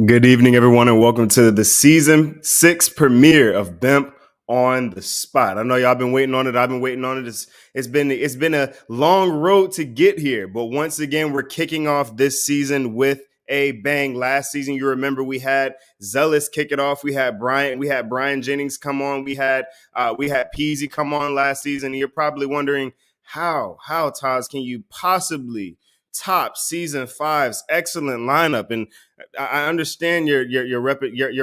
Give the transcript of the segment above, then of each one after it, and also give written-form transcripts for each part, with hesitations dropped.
Good evening, everyone, and welcome to the season 6 premiere of BEMP on the Spot. I know y'all been waiting on it. I've been waiting on it. It's been a long road to get here, but once again, we're kicking off this season with a bang. Last season, you remember we had Zealous kick it off. We had Brian Jennings come on. We had Peasy come on last season. And you're probably wondering how Taz can you possibly top season 5's excellent lineup? And I understand your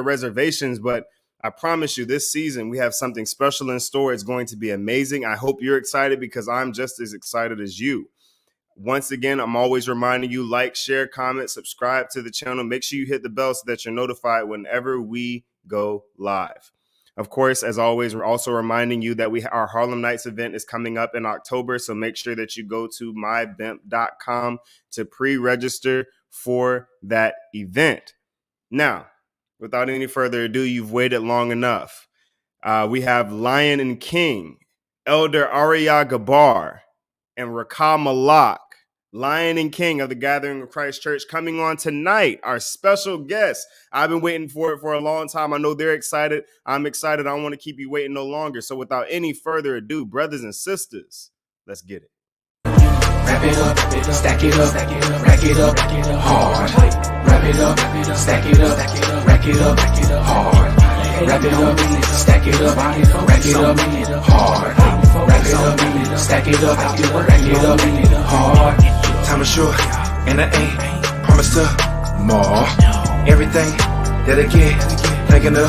reservations, but I promise you, this season we have something special in store. It's going to be amazing. I hope you're excited because I'm just as excited as you. Once again, I'm always reminding you, like, share, comment, subscribe to the channel. Make sure you hit the bell so that you're notified whenever we go live. Of course, as always, we're also reminding you that our Harlem Nights event is coming up in October, so make sure that you go to mybemp.com to pre-register for that event. Now, without any further ado, you've waited long enough. We have Lion and King, Elder Ahraya and Ahraya Malak, Lion and King of the Gathering of Christ Church, coming on tonight. Our special guest. I've been waiting for it for a long time. I know they're excited. I'm excited. I don't want to keep you waiting no longer. So without any further ado, brothers and sisters, let's get it. Wrap it up, stack it up, rack it up, hard. Wrap it up, stack it up, rack it up, hard. Wrap it up, stack it up, rack it up, hard. Wrap it up, stack it up, rack it up, hard. Time is short, and I ain't promised to more. Everything that I get, thanking the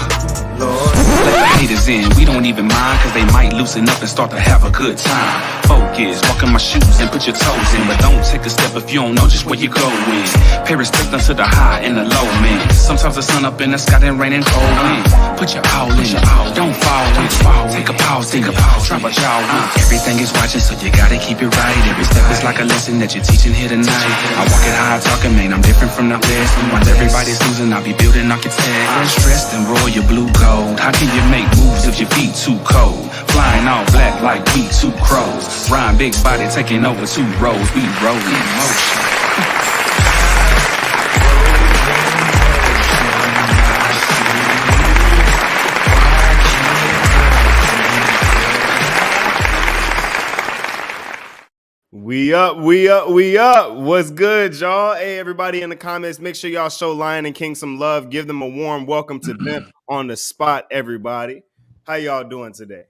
Lord. Let the haters in, we don't even mind, cause they might loosen up and start to have a good time. Focus, walk in my shoes and put your toes in, but don't take a step if you don't know just where you're going. Pay respect unto the high and the low, man. Sometimes the sun up in the sky and rain and cold wind. Put your all in, don't fall in. Take a pause, drop a jaw in. Everything is watching, so you gotta keep it right. Every step is like a lesson that you're teaching here tonight. I walk it high, talking, man, I'm different from the rest. While everybody's losing, I'll be building architects. Stressed and royal blue gold. How can you make moves if your feet too cold? Flying all black like we two crows. Rhyme big body taking over 2 rows. We rolling in motion. We up. What's good, y'all? Hey, everybody in the comments, make sure y'all show Lion and King some love. Give them a warm welcome to BEMP on the Spot, everybody. How y'all doing today?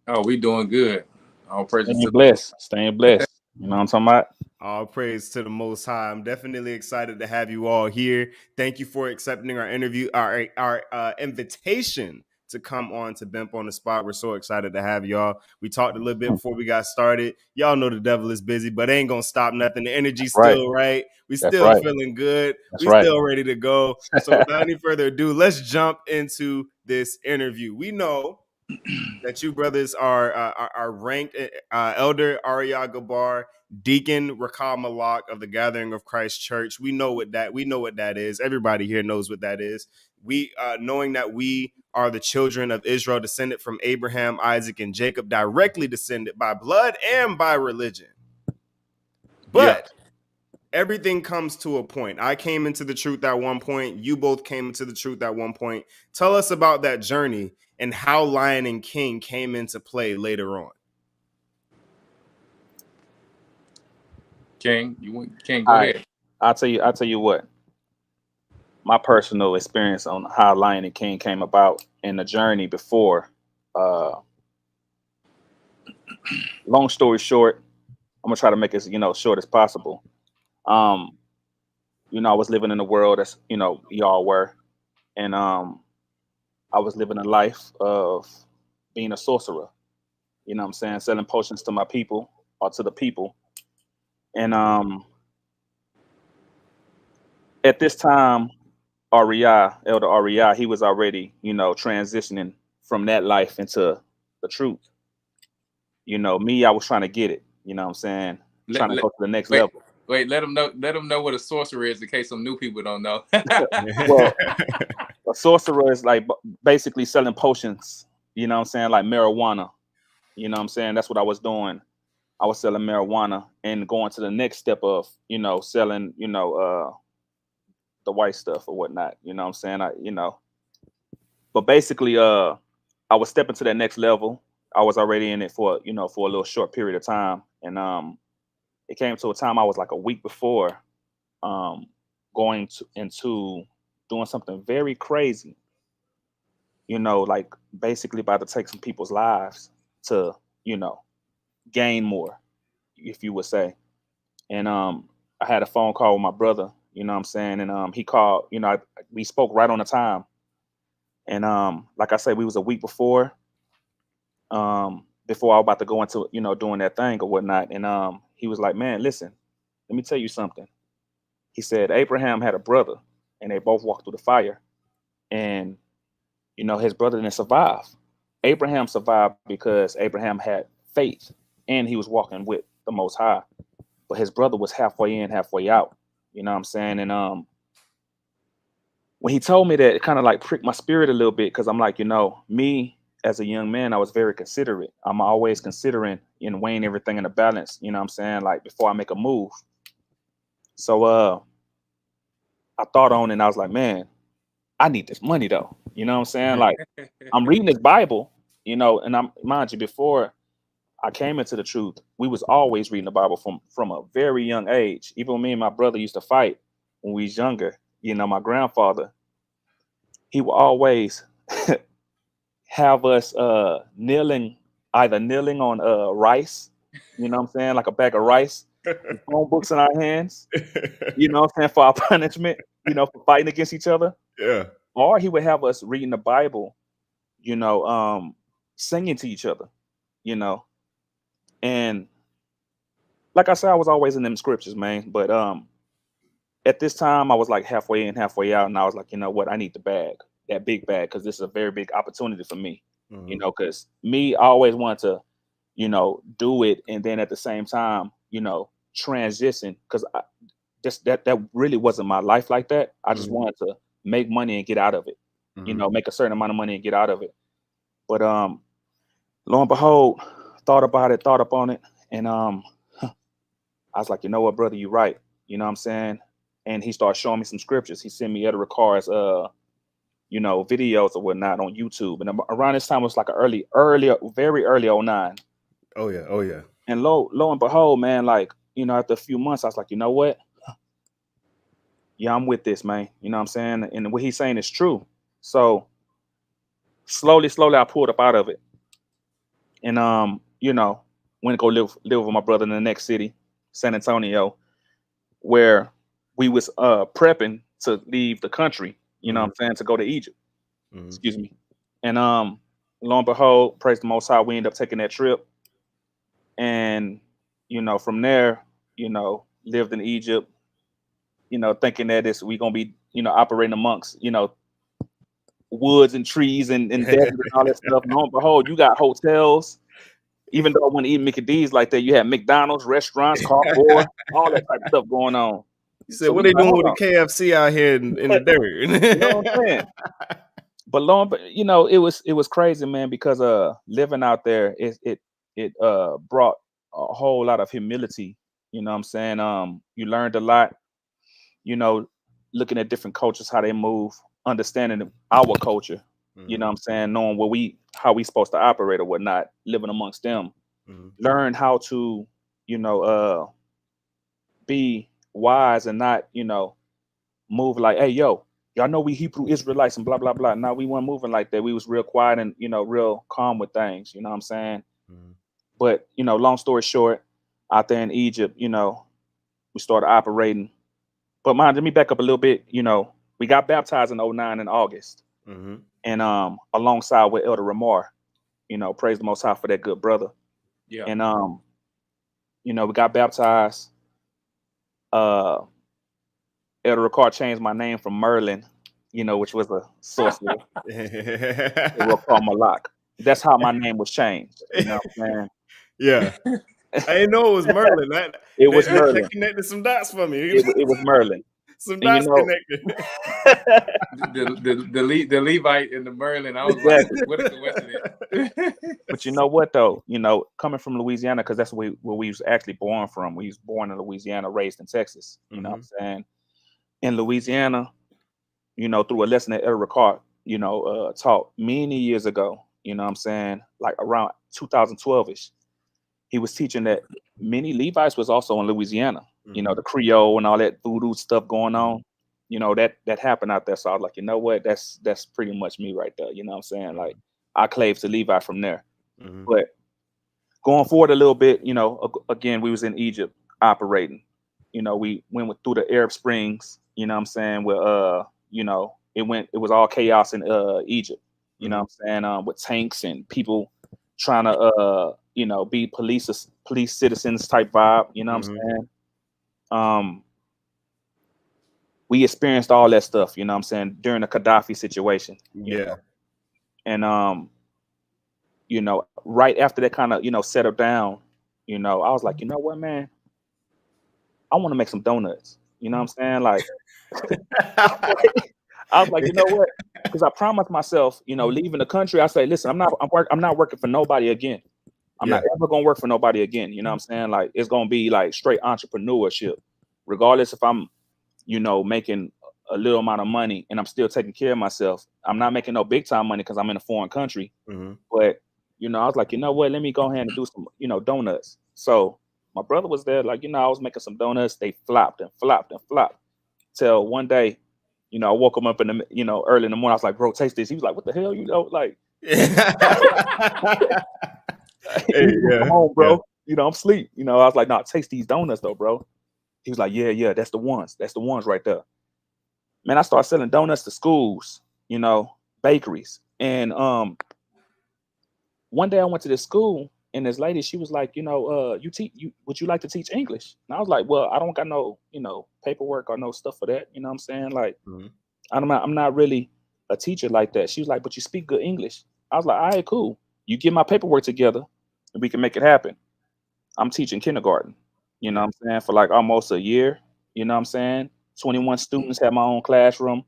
Oh, we doing good. All praise Staying blessed. Staying blessed. You know what I'm talking about? All praise to the Most High. I'm definitely excited to have you all here. Thank you for accepting our interview, our invitation to come on to BEMP on the Spot. We're so excited to have y'all. We talked a little bit before we got started. Y'all know the devil is busy, but it ain't gonna stop nothing. The energy's still right. We still feeling good. Still ready to go. So without any further ado, let's jump into this interview. We know that you brothers are ranked Elder Ahraya, Deacon Ahraya Malak of the Gathering of Christ Church. We know what that is. Everybody here knows what that is. We knowing that we are the children of Israel, descended from Abraham, Isaac, and Jacob, directly descended by blood and by religion. But everything comes to a point. I came into the truth at one point. You both came into the truth at one point. Tell us about that journey and how Lion and King came into play later on. King, go ahead. I'll tell you what. My personal experience on how Lion and King came about and the journey before. Long story short, I'm gonna try to make it short as possible. I was living in a world that's y'all were, and I was living a life of being a sorcerer. You know what I'm saying? Selling potions to my people or to the people. And at this time, Elder Ahraya, he was already, transitioning from that life into the truth. Me, I was trying to get it. You know what I'm saying? Trying to go to the next level. Wait, let them know what a sorcerer is in case some new people don't know. Well, a sorcerer is like basically selling potions, you know what I'm saying? Like marijuana. You know what I'm saying? That's what I was doing. I was selling marijuana and going to the next step of, selling, the the white stuff or whatnot. You know what I'm saying? But basically, I was stepping to that next level. I was already in it for for a little short period of time, and it came to a time I was like a week before um, going into doing something very crazy. Like basically about to take some people's lives to you know gain more, if you would say. And I had a phone call with my brother. You know what I'm saying? And he called. We spoke right on the time. And like I said, we was a week before I was about to go into doing that thing or whatnot. And he was like, "Man, listen, let me tell you something." He said Abraham had a brother, and they both walked through the fire, and his brother didn't survive. Abraham survived because Abraham had faith, and he was walking with the Most High. But his brother was halfway in, halfway out. You know what I'm saying? And when he told me that, it kind of like pricked my spirit a little bit because I'm like, me as a young man, I was very considerate. I'm always considering and weighing everything in a balance. You know what I'm saying? Like before I make a move. So I thought on it and I was like, man, I need this money though. You know what I'm saying? Like I'm reading this Bible, and I'm mind you, before I came into the truth, we was always reading the Bible from a very young age. Even when me and my brother used to fight when we was younger, my grandfather, he would always have us either kneeling on rice, you know what I'm saying, like a bag of rice, with phone books in our hands, you know what I'm saying, for our punishment, for fighting against each other. Yeah. Or he would have us reading the Bible, singing to each other, and like I said, I was always in them scriptures, man. But at this time, I was like halfway in, halfway out, and I was like, you know what, I need the bag, that big bag, because this is a very big opportunity for me. Mhm. Because me, I always wanted to, do it, and then at the same time, transition, because just that really wasn't my life like that. I just Mhm. wanted to make money and get out of it, Mhm. make a certain amount of money and get out of it. But lo and behold, thought about it, thought upon it, and I was like, you know what, brother, you're right. You know what I'm saying? And he started showing me some scriptures. He sent me Etta Ricard's videos or whatnot on YouTube. And around this time it was like a very early '09. Oh yeah. Oh yeah. And lo and behold, man, like, after a few months, I was like, you know what? Yeah, I'm with this, man. You know what I'm saying? And what he's saying is true. So slowly, I pulled up out of it. And went to go live with my brother in the next city, San Antonio, where we was prepping to leave the country, you know what Mhm. I'm saying, to go to Egypt. Mhm. Excuse me. And lo and behold, praise the Most High, we ended up taking that trip. And from there, lived in Egypt, thinking that we gonna be, operating amongst, woods and trees and desert and all that stuff. Lo and behold, you got hotels. Even though I wouldn't eat Mickey D's like that, you had McDonald's, restaurants, carport, all that type of stuff going on. You said, So we what they like, doing hold with the on, KFC out here in the you know what I'm dirt? saying? But it was crazy, man, because living out there, it brought a whole lot of humility. You know what I'm saying? You learned a lot, you know, looking at different cultures, how they move, understanding our culture, you know Mhm. what I'm saying, knowing how we supposed to operate or whatnot, living amongst them. Mhm. Learn how to, you know, be wise and not, move like, hey, yo, y'all know we Hebrew Israelites and blah blah blah. Now we weren't moving like that. We was real quiet and real calm with things. You know what I'm saying? Mhm. But long story short, out there in Egypt, we started operating. But mind, let me back up a little bit. We got baptized in '09 in August, Mhm. and alongside with Elder Ramar, praise the Most High for that good brother. Yeah. And we got baptized. Uh, Elder Ricard changed my name from Merlin, which was a sorcerer, to Ricard Malak. That's how my name was changed. You know what I'm saying? Yeah. I didn't know it was Merlin. That It was that, that Merlin. connected some dots for me. It was Merlin. Some And dots connected. The Levite and the Merlin. I was like, exactly. what a coincidence. But you know what though? Coming from Louisiana, because that's where we was actually born from. We was born in Louisiana, raised in Texas. You know what Mhm. I'm saying? In Louisiana, through a lesson that Eric Ricard, taught many years ago, you know what I'm saying, like around 2012ish. He was teaching that many Levites was also in Louisiana, the Creole and all that voodoo stuff going on, that happened out there. So I was like, you know what, that's pretty much me right there. You know what I'm saying? Like I clave to Levi from there. But going forward a little bit, again, we was in Egypt operating. We went through the Arab Springs, you know what I'm saying, where it was all chaos in Egypt, you know what I'm saying, with tanks and people trying to be police citizens type vibe, you know what I'm saying. We experienced all that stuff, you know what I'm saying, during the Gaddafi situation. And right after that kind of, settled down, I was like, you know what, man, I want to make some donuts. You know what I'm saying? Like, I was like, you know what? Because I promised myself, leaving the country, I say, listen, I'm not working for nobody again. I'm not ever gonna work for nobody again. You know what I'm saying? Like, it's gonna be like straight entrepreneurship, regardless if I'm, making a little amount of money and I'm still taking care of myself. I'm not making no big time money because I'm in a foreign country. But I was like, you know what? Let me go ahead and do some, donuts. So my brother was there, like, I was making some donuts. They flopped and flopped and flopped. Till one day, I woke him up in the, early in the morning. I was like, bro, taste this. He was like, what the hell, like. Come on, bro. I'm asleep. I was like, nah, taste these donuts though, bro. He was like, yeah, that's the ones. That's the ones right there. Man, I started selling donuts to schools, bakeries. And one day I went to this school and this lady, she was like, would you like to teach English? And I was like, well, I don't got no, paperwork or no stuff for that. You know what I'm saying? Like, I'm not really a teacher like that. She was like, but you speak good English. I was like, all right, cool. You get my paperwork together and we can make it happen. I'm teaching kindergarten, you know what I'm saying, for like almost a year, you know what I'm saying? 21 students, have my own classroom.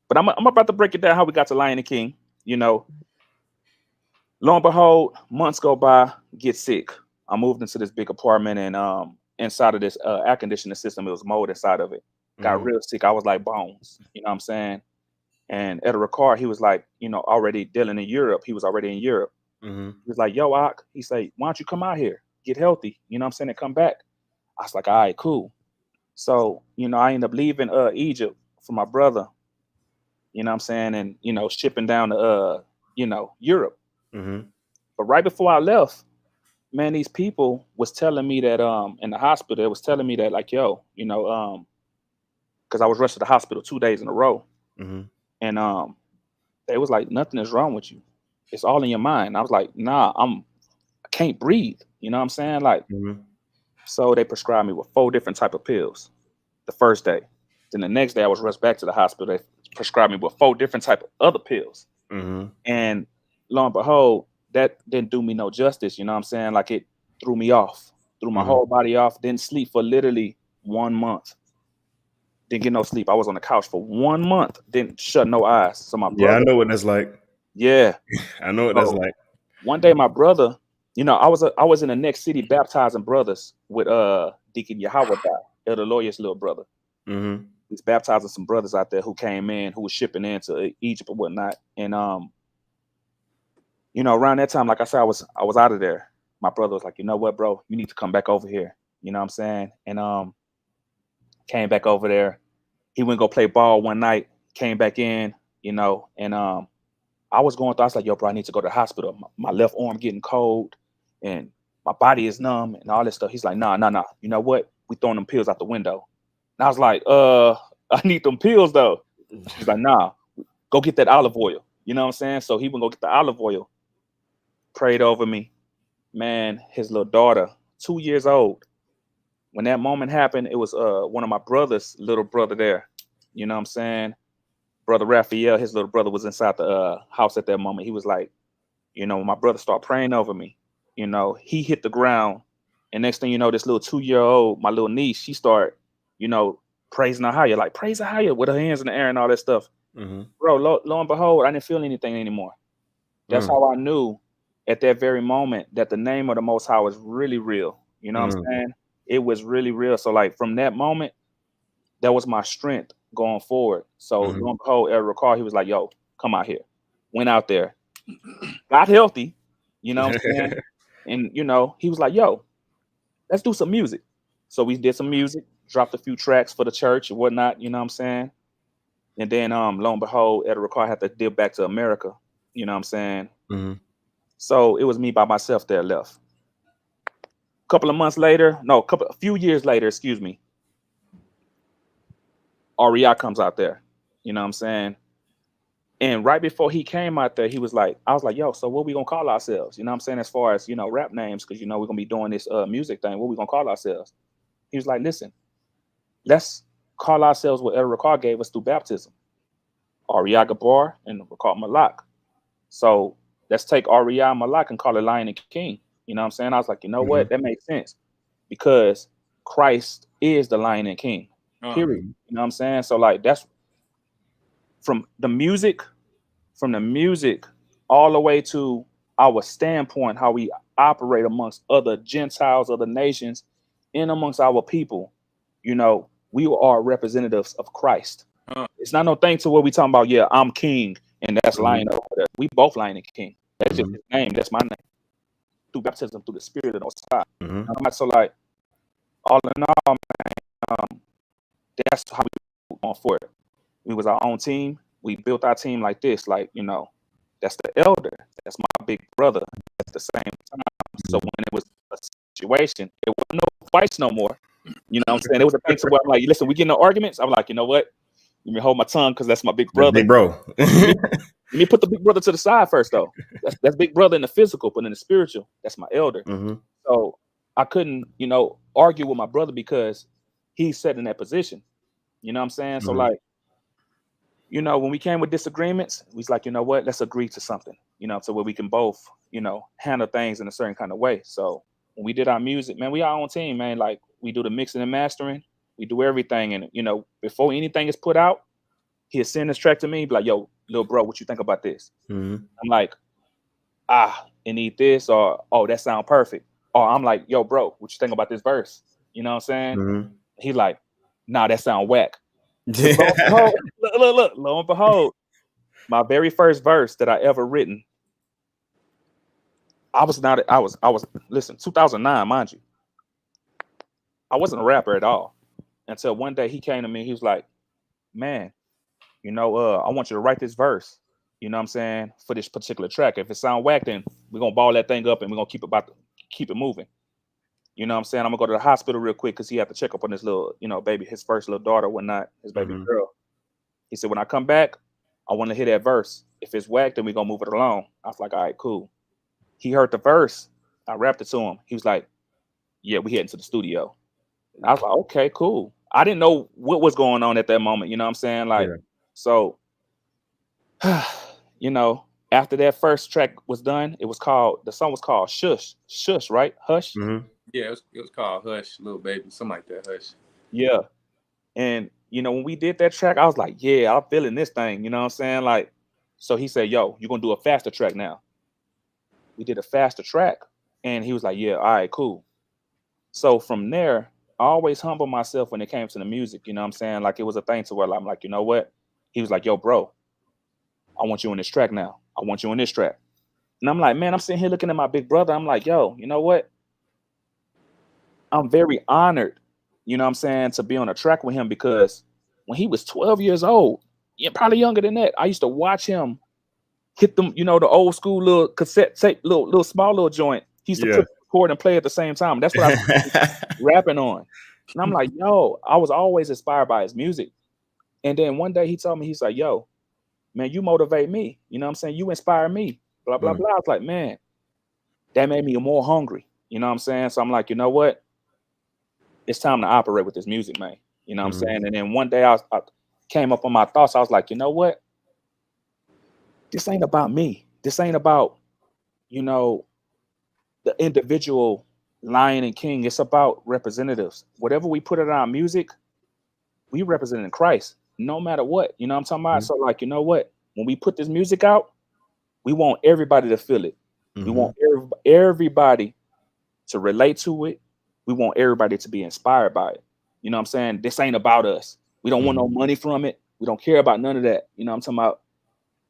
But I'm about to break it down how we got to Lion and King, Lo and behold, months go by, get sick. I moved into this big apartment and inside of this air conditioning system, it was mold inside of it. Got real sick. I was like bones, you know what I'm saying? And Ed Ricard, he was like, already dealing in Europe. He was already in Europe. He was like, yo, Ak, he said, why don't you come out here, get healthy, you know what I'm saying, and come back. I was like, all right, cool. So, I ended up leaving Egypt for my brother, you know what I'm saying, and, shipping down to, Europe. But right before I left, man, these people was telling me that in the hospital, they was telling me that, like, yo, because I was rushed to the hospital 2 days in a row. And they was like, nothing is wrong with you. It's all in your mind. I was like, nah, I can't breathe. You know what I'm saying? Like, so they prescribed me with 4 different type of pills the first day. Then the next day I was rushed back to the hospital. They prescribed me with 4 different type of other pills. And lo and behold, that didn't do me no justice. You know what I'm saying? Like, it threw me off, threw my whole body off. Didn't sleep for literally 1 month. Didn't get no sleep. I was on the couch for 1 month. Didn't shut no eyes. So my brother, I know what that's like. Yeah, I know what that's like. One day my brother, I was in the next city baptizing brothers with Deacon Yahweh, Elder Lawyer's little brother. He's baptizing some brothers out there who came in, who was shipping into Egypt or whatnot. And around that time, like I said, I was out of there. My brother was like, you know what, bro, you need to come back over here. You know what I'm saying? And came back over there. He went go play ball one night, came back in, and I was going through, I was like, yo, bro, I need to go to the hospital. My left arm getting cold and my body is numb and all this stuff. He's like, nah. You know what? We throwing them pills out the window. And I was like, I need them pills though. He's like, nah, go get that olive oil. You know what I'm saying? So he went go get the olive oil, prayed over me. Man, his little daughter, 2 years old. When that moment happened, it was one of my brother's little brother there. You know what I'm saying? Brother Raphael, his little brother, was inside the house at that moment. He was like, when my brother started praying over me, he hit the ground. And next thing you know, this little 2-year-old, my little niece, she started, praising Ahraya, like praise Ahraya with her hands in the air and all that stuff. Bro, lo and behold, I didn't feel anything anymore. That's how I knew at that very moment that the name of the Most High was really real. You know what I'm saying? It was really real. So like from that moment, that was my strength going forward. So lo and behold, Eric Ricard, he was like, yo, come out here. Went out there, got healthy, you know what I'm saying? And he was like, yo, let's do some music. So we did some music, dropped a few tracks for the church and whatnot, you know what I'm saying? And then lo and behold, Ed Ricard had to dip back to America, you know what I'm saying? So it was me by myself there left. A few years later, excuse me, Ahraya comes out there, you know what I'm saying? And right before he came out there, I was like, yo, so what we gonna call ourselves? You know what I'm saying? As far as, rap names, because, we're gonna be doing this music thing. What we gonna call ourselves? He was like, listen, let's call ourselves what Eric Ricard gave us through baptism. Ahraya Gabar and Ricard Malak. So let's take Ahraya and Malak and call it Lion and King. You know what I'm saying? I was like, you know what? That makes sense. Because Christ is the Lion and King. Period. You know what I'm saying? So like that's from the music all the way to our standpoint, how we operate amongst other Gentiles, other nations, and amongst our people. We are representatives of Christ. It's not no thing to what we talking about. Yeah, I'm king, and that's Lion over there. We both Lion and King. That's just his name. That's my name. Through baptism, through the Spirit of the Most High. So like, all in all, man, that's how we going for it. We was our own team. We built our team like this. Like, that's the elder. That's my big brother. At the same time. So when it was a situation, it wasn't no fights no more. You know what I'm saying? It was a thing to where I'm like, listen, we get into arguments. I'm like, you know what? Let me hold my tongue because that's my big brother. Big bro. Let me put the big brother to the side first, though. That's big brother in the physical, but in the spiritual, that's my elder. So I couldn't, argue with my brother because he's set in that position. You know what I'm saying? So like, when we came with disagreements, we was like, you know what? Let's agree to something, so where we can both, handle things in a certain kind of way. So when we did our music, man, we our own team, man. Like we do the mixing and mastering, we do everything. And, before anything is put out, he'll send this track to me, be like, yo, little bro, what you think about this? I'm like, it need this, or, oh, that sound perfect. Or I'm like, yo, bro, what you think about this verse? You know what I'm saying? He's like, nah, that sound whack. Lo and behold, my very first verse that I ever written, listen, 2009, mind you. I wasn't a rapper at all until one day he came to me. He was like, man, I want you to write this verse, you know what I'm saying, for this particular track. If it sound whack, then we're going to ball that thing up and we're going to keep it moving. You know what I'm saying? I'm going to go to the hospital real quick because he had to check up on his little, baby, his first little daughter, whatnot, his baby girl. He said, when I come back, I want to hear that verse. If it's whack, then we're going to move it along. I was like, all right, cool. He heard the verse. I rapped it to him. He was like, yeah, we heading to the studio. And I was like, okay, cool. I didn't know what was going on at that moment. You know what I'm saying? Like, so, after that first track was done, the song was called Shush. Shush, right? Hush. Yeah, it was called Hush, Little Baby, something like that. Hush. Yeah. And, when we did that track, I was like, yeah, I'm feeling this thing. You know what I'm saying? Like, so he said, yo, you're going to do a faster track now. We did a faster track. And he was like, yeah, all right, cool. So from there, I always humble myself when it came to the music. You know what I'm saying? Like, it was a thing to where I'm like, you know what? He was like, yo, bro, I want you on this track now. I want you on this track. And I'm like, man, I'm sitting here looking at my big brother. I'm like, yo, you know what? I'm very honored, you know what I'm saying, to be on a track with him because when he was 12 years old, yeah, probably younger than that, I used to watch him hit them, the old school little cassette tape, little small little joint. He used to put record and play at the same time. That's what I was rapping on. And I'm like, yo, I was always inspired by his music. And then one day he told me, he's like, yo, man, you motivate me. You know what I'm saying? You inspire me. Blah, blah, blah. I was like, man, that made me more hungry. You know what I'm saying? So I'm like, you know what? It's time to operate with this music, man. You know what I'm saying? And then one day I came up on my thoughts. I was like, you know what? This ain't about me. This ain't about, the individual lion and king. It's about representatives. Whatever we put in our music, we representing Christ, no matter what. You know what I'm talking about? So like, you know what? When we put this music out, we want everybody to feel it. We want everybody to relate to it. We want everybody to be inspired by it. You know what I'm saying? This ain't about us. We don't want no money from it. We don't care about none of that. You know what I'm talking about?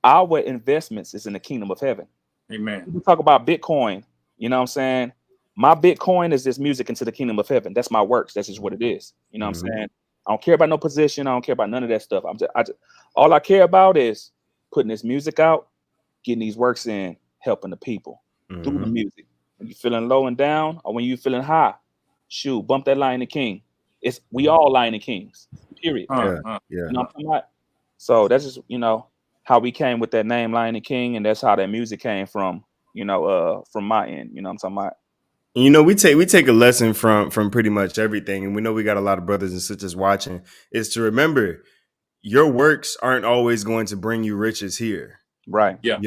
Our investments is in the kingdom of heaven. Amen. People talk about Bitcoin. You know what I'm saying? My Bitcoin is this music into the kingdom of heaven. That's my works. That's just what it is. You know what I'm saying? I don't care about no position. I don't care about none of that stuff. All I care about is putting this music out, getting these works in, helping the people through the music. When you're feeling low and down, or when you're feeling high, shoot, bump that Lion and King. We all Lion and Kings. Period. Yeah. You know what I'm talking about? So that's just, how we came with that name Lion and King, and that's how that music came from, from my end. You know what I'm talking about? We take a lesson from pretty much everything, and we know we got a lot of brothers and sisters watching, is to remember your works aren't always going to bring you riches here. Right. Yeah.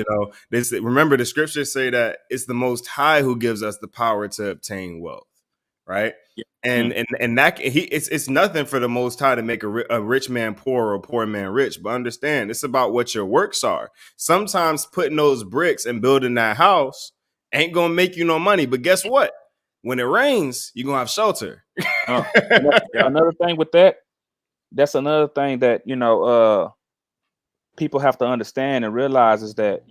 Remember the scriptures say that it's the Most High who gives us the power to obtain wealth, right? Yeah. And that it's nothing for the Most High to make a rich man poor or a poor man rich. But understand, it's about what your works are. Sometimes putting those bricks and building that house ain't gonna make you no money. But guess what? When it rains, you're gonna have shelter. Another thing with that's another thing that people have to understand and realize is that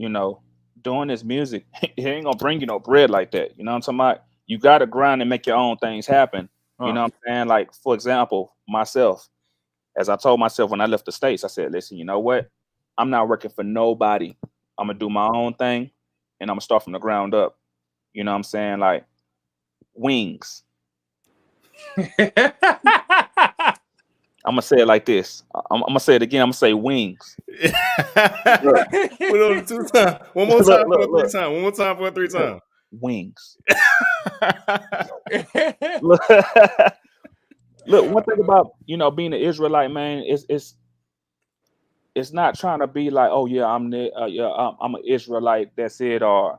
doing this music, it ain't gonna bring you no bread like that. You know what I'm talking about? You gotta grind and make your own things happen. You know what I'm saying? Like, for example, myself, as I told myself when I left the States, I said, listen, you know what? I'm not working for nobody. I'm gonna do my own thing, and I'm gonna start from the ground up. You know what I'm saying? Like, wings. I'm gonna say it like this. I'm gonna say it again. I'm gonna say wings. Two times. One more time for the 3 times. One more time for 3 times. Wings. Look, one thing about being an Israelite, man, it's not trying to be like, oh yeah, I'm an Israelite. That's it, or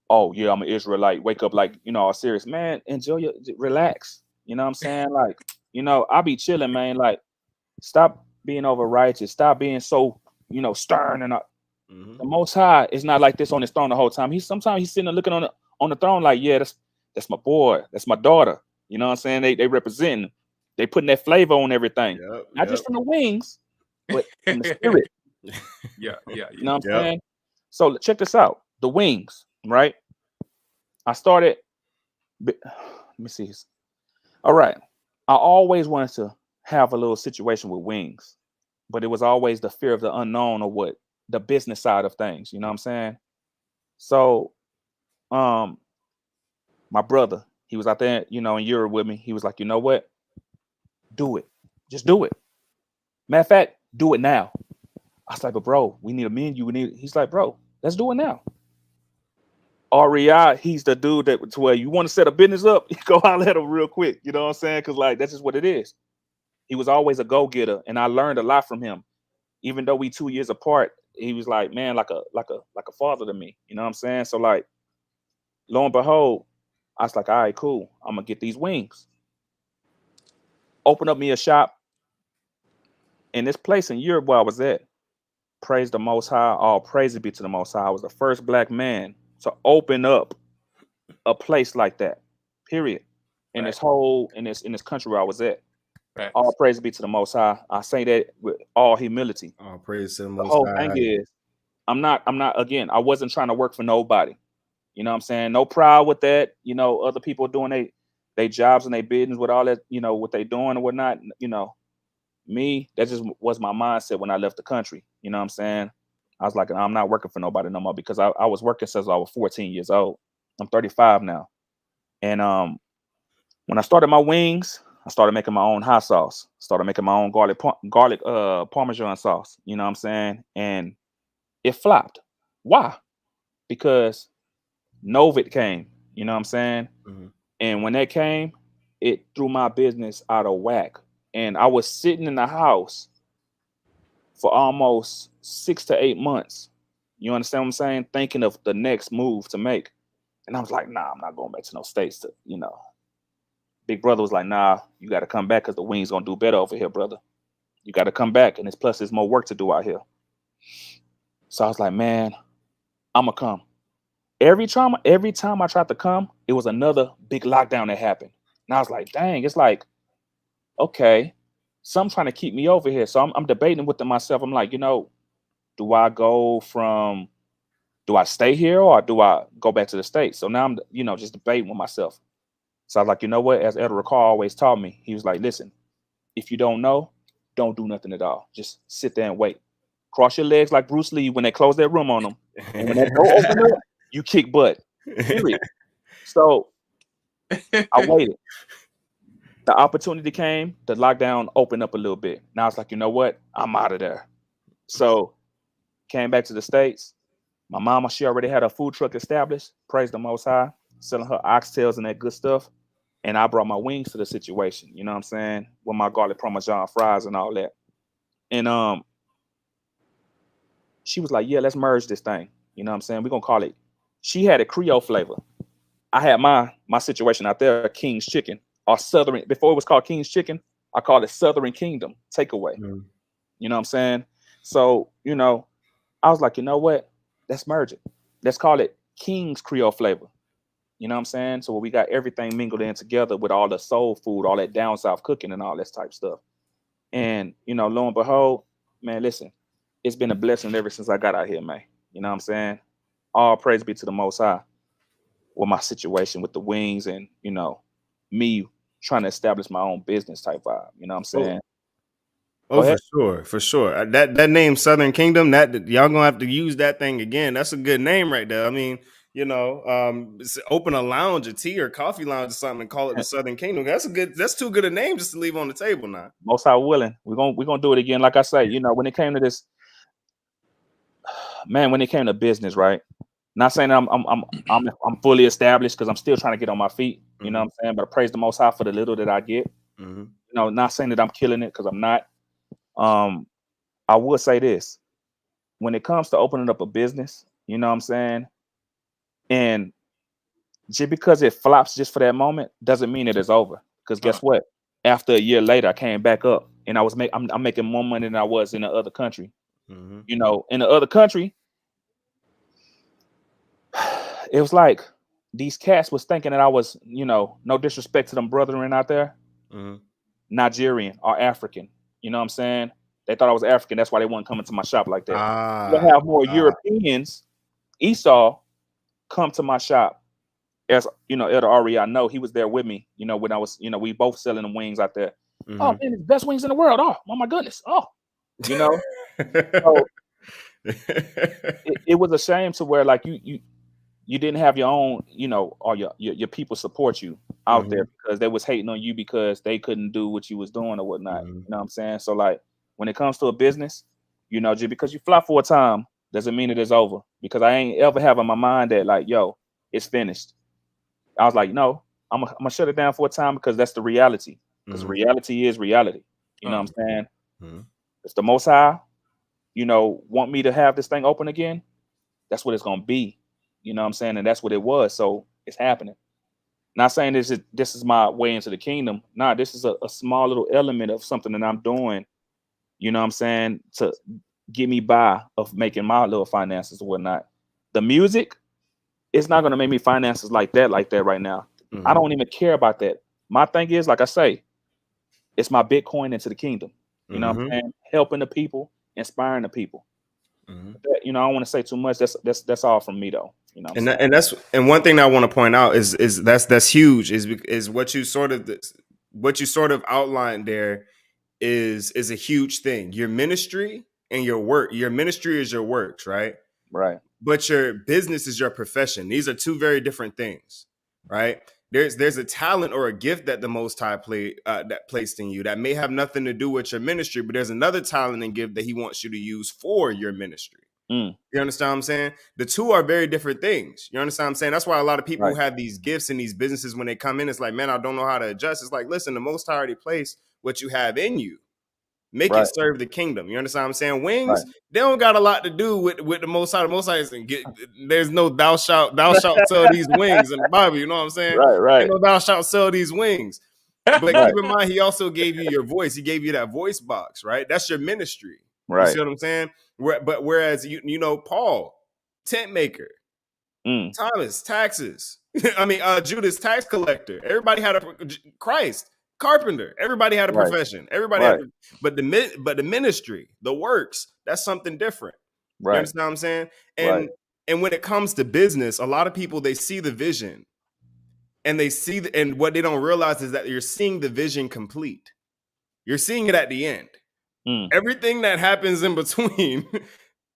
oh yeah, I'm an Israelite. Wake up like a serious man. Enjoy relax. You know what I'm saying? Like I be chilling, man. Like, stop being over righteous. Stop being so stern and. The Most High is not like this on his throne the whole time. Sometimes he's sitting there looking on the throne like, yeah, that's my boy, that's my daughter. You know what I'm saying? They representing, they putting that flavor on everything, not just from the wings, but from the spirit. Yeah. You know what I'm saying? So check this out, the wings, right? I started. Let me see. All right, I always wanted to have a little situation with wings, but it was always the fear of the unknown or what. The business side of things, you know what I'm saying? So, my brother, he was out there, in Europe with me. He was like, you know what? Do it. Just do it. Matter of fact, do it now. I was like, but bro, we need a menu. He's like, bro, let's do it now. Ahraya, he's the dude to where you want to set a business up, you go holler at him real quick. You know what I'm saying? Because like that's just what it is. He was always a go-getter, and I learned a lot from him. Even though we 2 years apart, he was like, man, like a father to me. You know what I'm saying? So like, lo and behold, I was like, all right, cool. I'm gonna get these wings. Open up me a shop in this place in Europe where I was at. Praise the Most High. All praise be to the Most High. I was the first black man to open up a place like that. Period. In this country where I was at. All praise be to the Most High. I say that with all humility. All praise to the Most High. The whole High. thing is, I'm not, again, I wasn't trying to work for nobody. You know what I'm saying? No pride with that. Other people doing they jobs and they business with all that, what they doing and whatnot. Me, that just was my mindset when I left the country. You know what I'm saying? I was like, I'm not working for nobody no more because I was working since I was 14 years old. I'm 35 now. And when I started my wings, I started making my own hot sauce. Started making my own garlic Parmesan sauce. You know what I'm saying? And it flopped. Why? Because Novid came. You know what I'm saying? And when that came, it threw my business out of whack. And I was sitting in the house for almost 6 to 8 months. You understand what I'm saying? Thinking of the next move to make. And I was like, nah, I'm not going back to no States to, Big brother was like, nah, you got to come back because the wings going to do better over here, brother. You got to come back. And plus there's more work to do out here. So I was like, man, I'm going to come. Every time I tried to come, it was another big lockdown that happened. And I was like, dang, it's like, okay, some trying to keep me over here. So I'm debating with myself. I'm like, do I stay here or do I go back to the States? So now I'm, just debating with myself. So I was like, you know what? As Elder Ricard always taught me, he was like, listen, if you don't know, don't do nothing at all. Just sit there and wait. Cross your legs like Bruce Lee when they close that room on them. And when that door open up, you kick butt. Period. So I waited. The opportunity came, the lockdown opened up a little bit. Now it's like, you know what? I'm out of there. So came back to the States. My mama, she already had a food truck established. Praise the Most High, selling her oxtails and that good stuff. And I brought my wings to the situation. You know what I'm saying? With my garlic parmesan fries and all that. And she was like, yeah, let's merge this thing. You know what I'm saying? We're gonna call it. She had a Creole flavor. I had my situation out there, King's Chicken, or Southern. Before it was called King's Chicken, I called it Southern Kingdom Takeaway. Mm. You know what I'm saying? So, I was like, you know what? Let's merge it. Let's call it King's Creole flavor. You know what I'm saying? So we got everything mingled in together with all the soul food, all that down south cooking and all that type stuff. And, lo and behold, man, listen, it's been a blessing ever since I got out here, man. You know what I'm saying? All praise be to the Most High with my situation with the wings and, me trying to establish my own business type vibe. You know what I'm saying? Oh, for sure. That name Southern Kingdom, that y'all gonna have to use that thing again. That's a good name right there. I mean, open a lounge, a tea or coffee lounge or something, and call it the Southern Kingdom. That's too good a name just to leave on the table now. Most High willing, we're gonna do it again. Like I say, when it came to this, man, when it came to business, right? Not saying that I'm fully established because I'm still trying to get on my feet. You know what I'm saying? But I praise the Most High for the little that I get. Not saying that I'm killing it because I'm not. I would say this: when it comes to opening up a business, you know what I'm saying, and just because it flops just for that moment doesn't mean it is over. Because guess what? After a year later, I came back up and I'm making more money than I was in the other country. In the other country, it was like these cats was thinking that I was, no disrespect to them brethren out there, Nigerian or African. You know what I'm saying? They thought I was African. That's why they weren't coming to my shop like that. You'll have more Europeans, Esau, come to my shop. As Elder Ahraya, I know he was there with me, when I was, we both selling them wings out there. Oh man, the best wings in the world. Oh my goodness. Oh, so it was a shame to where like you didn't have your own, or your people support you out there because they was hating on you because they couldn't do what you was doing or whatnot. You know what I'm saying? So like when it comes to a business, just because you flop for a time doesn't mean it is over. Because I ain't ever have in my mind that like, yo, it's finished. I was like, no, I'm gonna shut it down for a time because that's the reality. Because reality is reality. You know what I'm saying? If the Most High, want me to have this thing open again, that's what it's gonna be. You know what I'm saying? And that's what it was. So it's happening. Not saying this is my way into the kingdom. Nah, this is a small little element of something that I'm doing, you know what I'm saying, to get me by of making my little finances or whatnot. The music, it's not gonna make me finances like that right now. I don't even care about that. My thing is, like I say, it's my Bitcoin into the kingdom. You know what I'm saying? Helping the people, inspiring the people. That, I don't want to say too much. That's all from me though. You know what I'm saying? And one thing that I want to point out is that's huge is what you sort of outlined there is a huge thing. Your ministry and your work. Your ministry is your works, right? Right. But your business is your profession. These are two very different things, right? There's a talent or a gift that the Most High that placed in you that may have nothing to do with your ministry, but there's another talent and gift that He wants you to use for your ministry. You understand what I'm saying? The two are very different things. You understand what I'm saying? That's why a lot of people who have these gifts in these businesses, when they come in, it's like, man, I don't know how to adjust. It's like, listen, the Most High already placed what you have in you. Make it serve the kingdom. You understand what I'm saying? Wings, they don't got a lot to do with the Most High. The Most High isn't there's no thou shalt sell these wings in the Bible. You know what I'm saying? Right. Ain't no thou shalt sell these wings. But keep in mind, He also gave you your voice. He gave you that voice box, right? That's your ministry. Right. You see what I'm saying? Whereas Paul, tent maker, Thomas, taxes. I mean, Judas, tax collector. Everybody had Christ, carpenter. Everybody had a Right. profession. Everybody Right. had, but the ministry, the works, that's something different. You Right. understand what I'm saying? Right. And when it comes to business, a lot of people, they see the vision, and they see and what they don't realize is that you're seeing the vision complete. You're seeing it at the end. Mm. Everything that happens in between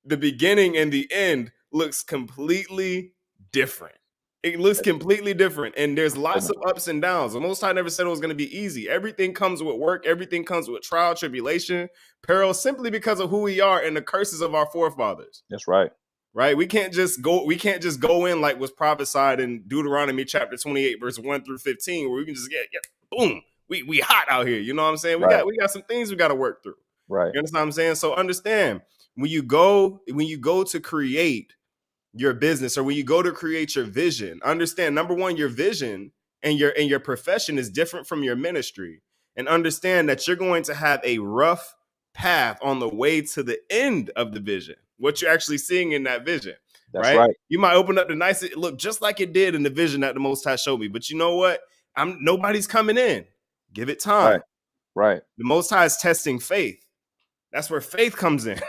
the beginning and the end looks completely different. It looks completely different. And there's lots of ups and downs. The Most High never said it was going to be easy. Everything comes with work. Everything comes with trial, tribulation, peril, simply because of who we are and the curses of our forefathers. That's right. Right? We can't just go in like was prophesied in Deuteronomy chapter 28, verse 1 through 15, where we can just get boom. We hot out here. You know what I'm saying? Right. We got some things we got to work through. Right. You understand what I'm saying? So understand, when you go to create your business, or when you go to create your vision, understand, number one, your vision and your profession is different from your ministry. And understand that you're going to have a rough path on the way to the end of the vision, what you're actually seeing in that vision. That's right. You might open up the nice, look just like it did in the vision that the Most High showed me. But you know what? Nobody's coming in. Give it time. Right. Right. The Most High is testing faith. That's where faith comes in.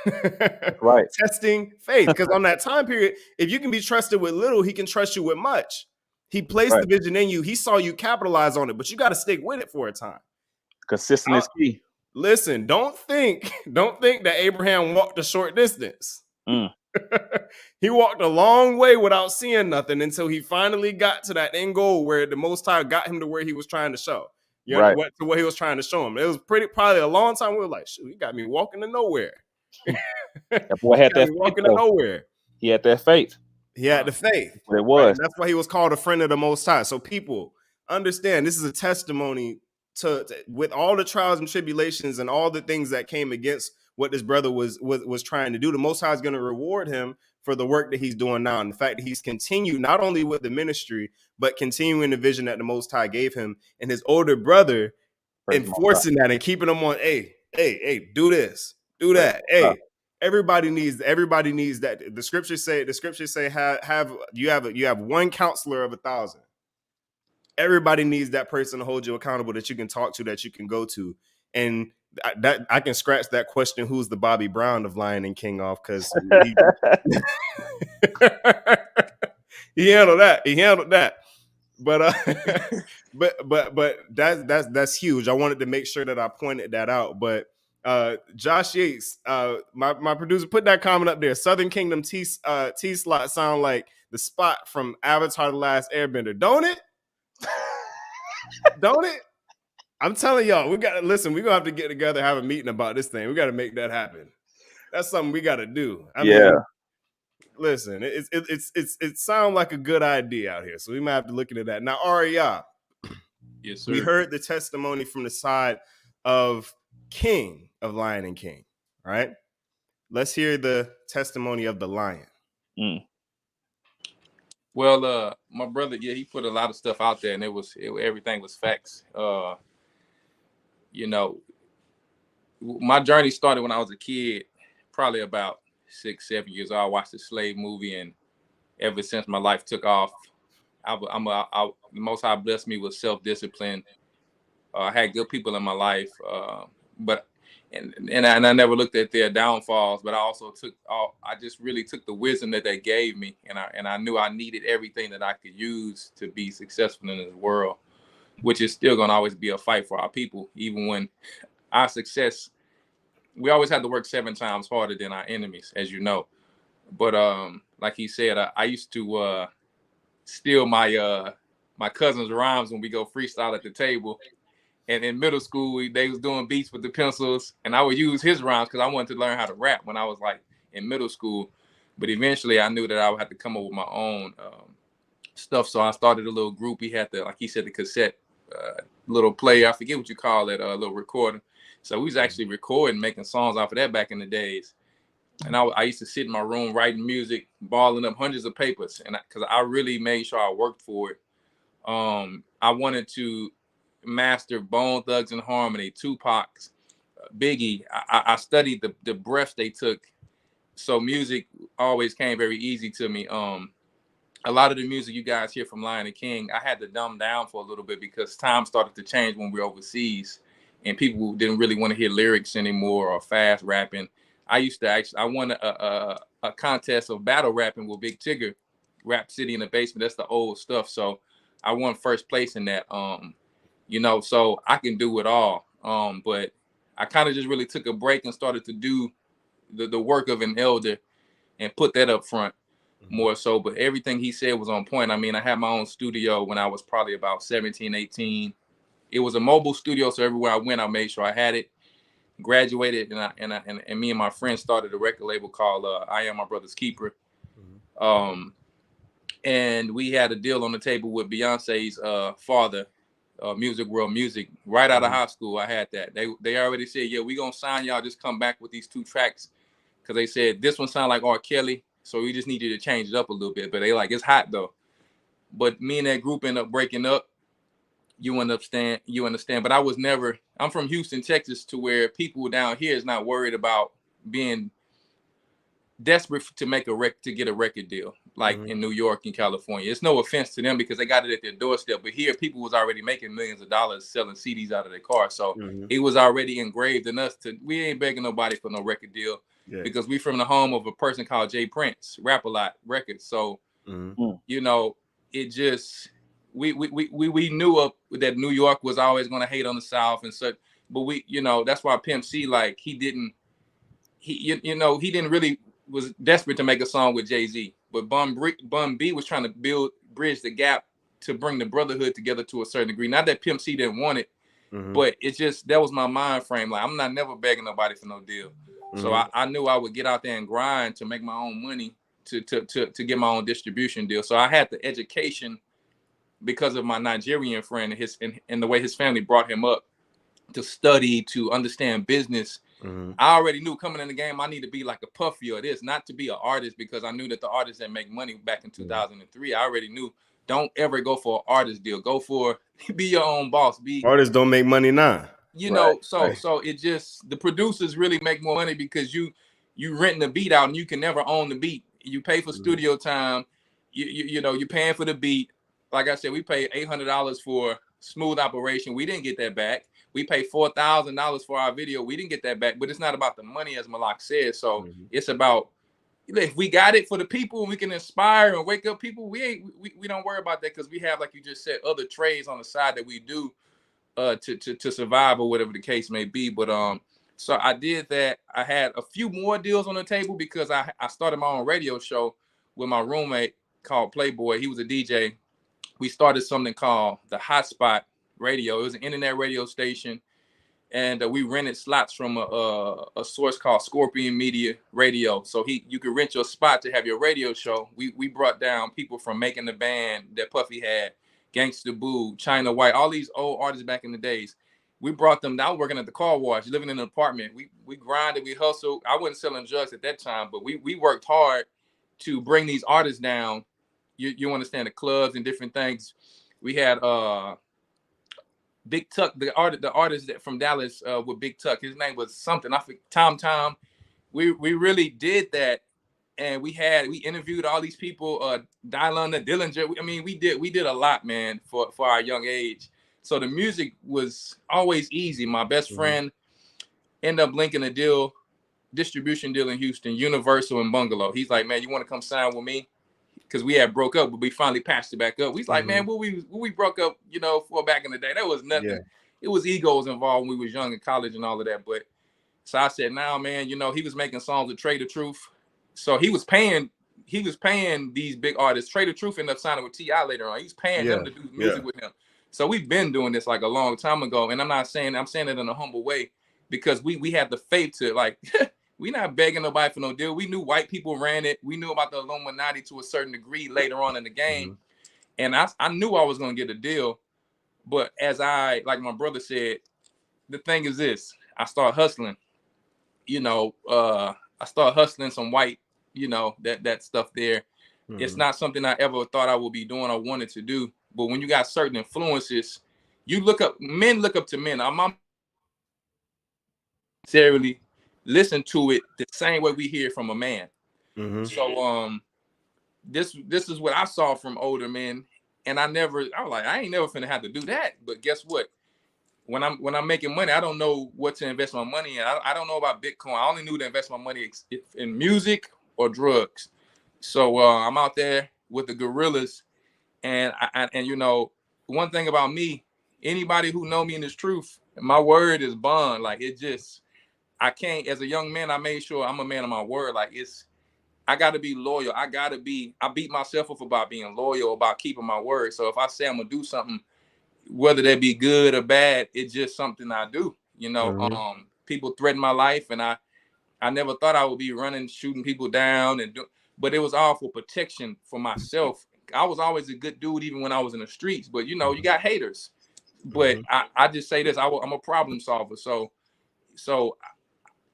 Right. Testing faith. Because on that time period, if you can be trusted with little, he can trust you with much. He placed Right. the vision in you. He saw you capitalize on it, but you got to stick with it for a time. Consistent is key. Listen, don't think that Abraham walked a short distance. Mm. He walked a long way without seeing nothing until he finally got to that end goal where the Most High got him to where he was trying to show. You know, Right. what he was trying to show him. It was probably a long time. We were like, shoot, he got me walking to nowhere. That boy had that faith, walking to nowhere. He had that faith. He had the faith. But it was. Right? That's why he was called a friend of the Most High. So people understand, this is a testimony to with all the trials and tribulations and all the things that came against what this brother was trying to do. The Most High is going to reward him for the work that he's doing now, and the fact that he's continued not only with the ministry, but continuing the vision that the Most High gave him, and his older brother enforcing that and keeping him on, hey, do this, do that. Hey, everybody needs that. The scriptures say you have one counselor of 1,000. Everybody needs that person to hold you accountable, that you can talk to, that you can go to. And that I can scratch that question, who's the Bobby Brown of Lion and King, off, because he handled that. But but that's huge. I wanted to make sure that I pointed that out. But Josh Yates, my producer, put that comment up there. Southern Kingdom T slot sound like the spot from Avatar: The Last Airbender, don't it? Don't it? I'm telling y'all, we gotta listen. We're gonna have to get together, have a meeting about this thing. We gotta make that happen. That's something we gotta do. I mean, listen, it sounds like a good idea out here, so we might have to look into that. Now, Ahraya, yes, sir. We heard the testimony from the side of King of Lion and King. All right, let's hear the testimony of the Lion. Mm. Well, my brother, he put a lot of stuff out there, and everything was facts. You know, my journey started when I was a kid, probably about 6, 7 years old. I watched the slave movie, and ever since my life took off, the Most High blessed me with self-discipline. I had good people in my life, but I never looked at their downfalls. But I just really took the wisdom that they gave me, and I knew I needed everything that I could use to be successful in this world, which is still going to always be a fight for our people, even when our success, we always have to work 7 times harder than our enemies, as you know. But like he said, I used to steal my cousin's rhymes when we go freestyle at the table. And in middle school, they was doing beats with the pencils, and I would use his rhymes because I wanted to learn how to rap when I was like in middle school. But eventually, I knew that I would have to come up with my own stuff. So I started a little group. He had like he said, the cassette little player. I forget what you call it, little recording. So we was actually recording, making songs off of that back in the days. And I used to sit in my room writing music, balling up hundreds of papers, and because I really made sure I worked for it. I wanted to master Bone Thugs and Harmony, Tupac's, Biggie. I studied the breaths they took, so music always came very easy to me. a lot of the music you guys hear from Lion and King, I had to dumb down for a little bit because time started to change when we were overseas, and people didn't really want to hear lyrics anymore or fast rapping. I won a contest of battle rapping with Big Tigger, Rap City in the Basement. That's the old stuff. So I won first place in that. So I can do it all. But I kind of just really took a break and started to do the work of an elder and put that up front more so. But everything he said was on point. I mean, I had my own studio when I was probably about 17, 18. It was a mobile studio, so everywhere I went, I made sure I had it. Graduated, and me and my friends started a record label called I Am My Brother's Keeper. Um, and we had a deal on the table with Beyonce's father, Music World Music. Right out of high school, I had that. They already said, yeah, we gonna sign y'all. Just come back with these 2 tracks, because they said this one sound like R. Kelly, so we just need you to change it up a little bit. But they like, it's hot though. But me and that group ended up breaking up. You understand. But I'm from Houston, Texas, to where people down here is not worried about being desperate to get a record deal like in New York and California. It's no offense to them because they got it at their doorstep, but here people was already making millions of dollars selling CDs out of their car. So it was already engraved in us we ain't begging nobody for no record deal because we from the home of a person called Jay Prince, Rap A Lot Records. So it just we knew that New York was always going to hate on the South and such, but that's why Pimp C, like, he didn't really was desperate to make a song with Jay-Z, but Bun B was trying to bridge the gap to bring the brotherhood together to a certain degree. Not that Pimp C didn't want it, but it's just, that was my mind frame. Like, I'm not never begging nobody for no deal. So I knew I would get out there and grind to make my own money to get my own distribution deal. So I had the education because of my Nigerian friend and the way his family brought him up to study, to understand business. I already knew coming in the game, I need to be like a Puffy or this, not to be an artist, because I knew that the artists that make money back in 2003, I already knew, don't ever go for an artist deal. Go for, be your own boss. Artists don't make money now. So it just, the producers really make more money because you renting the beat out and you can never own the beat. You pay for studio time. You're paying for the beat. Like I said, we paid $800 for smooth operation. We didn't get that back. We paid $4,000 for our video. We didn't get that back, but it's not about the money, as Malak said. So it's about, if we got it for the people and we can inspire and wake up people, we don't worry about that, because we have, like you just said, other trades on the side that we do to survive or whatever the case may be. But so I did that. I had a few more deals on the table because I started my own radio show with my roommate called Playboy. He was a DJ. We started something called the Hotspot Radio. It was an internet radio station, and we rented slots from a source called Scorpion Media Radio. So you could rent your spot to have your radio show. We brought down people from Making the Band that Puffy had, Gangsta Boo, China White, all these old artists back in the days. We brought them down, working at the car wash, living in an apartment. We grinded, we hustled. I wasn't selling drugs at that time, but we worked hard to bring these artists down. You understand, the clubs and different things. We had Big Tuck, the artist that from Dallas with Big Tuck. His name was something. I think Tom. We really did that, and we interviewed all these people. Dylan, the Dillinger. I mean, we did a lot, man, for our young age. So the music was always easy. My best friend ended up linking a distribution deal in Houston, Universal and Bungalow. He's like, man, you want to come sign with me? Because we had broke up, but we finally patched it back up. We's like, man, what we broke up, for back in the day, that was nothing. Yeah. It was egos involved when we was young in college and all of that. But so I said, now, man, he was making songs with Trey the Truth. So he was paying these big artists. Trey the Truth ended up signing with T.I. later on. He was paying them to do music with him. So we've been doing this like a long time ago. And I'm saying it in a humble way, because we had the faith to, like, we not begging nobody for no deal. We knew white people ran it. We knew about the Illuminati to a certain degree later on in the game. And I knew I was going to get a deal. But like my brother said, the thing is this, I start hustling, I start hustling some white, that stuff there. It's not something I ever thought I would be doing or wanted to do. But when you got certain influences, men look up to men. I'm not necessarily listen to it the same way we hear from a man. So this is what I saw from older men, and I was like, I ain't never finna have to do that. But guess what? When I'm making money, I don't know what to invest my money in. I don't know about Bitcoin. I only knew to invest my money in music or drugs. So I'm out there with the gorillas, and one thing about me, anybody who know me in this truth, my word is bond. Like it just, I can't. As a young man, I made sure I'm a man of my word. Like I got to be loyal. I beat myself up about being loyal, about keeping my word. So if I say I'm gonna do something, whether that be good or bad, it's just something I do. People threaten my life, and I never thought I would be running, shooting people down, but it was all for protection for myself. I was always a good dude, even when I was in the streets. But you got haters. But I just say this: I'm a problem solver. So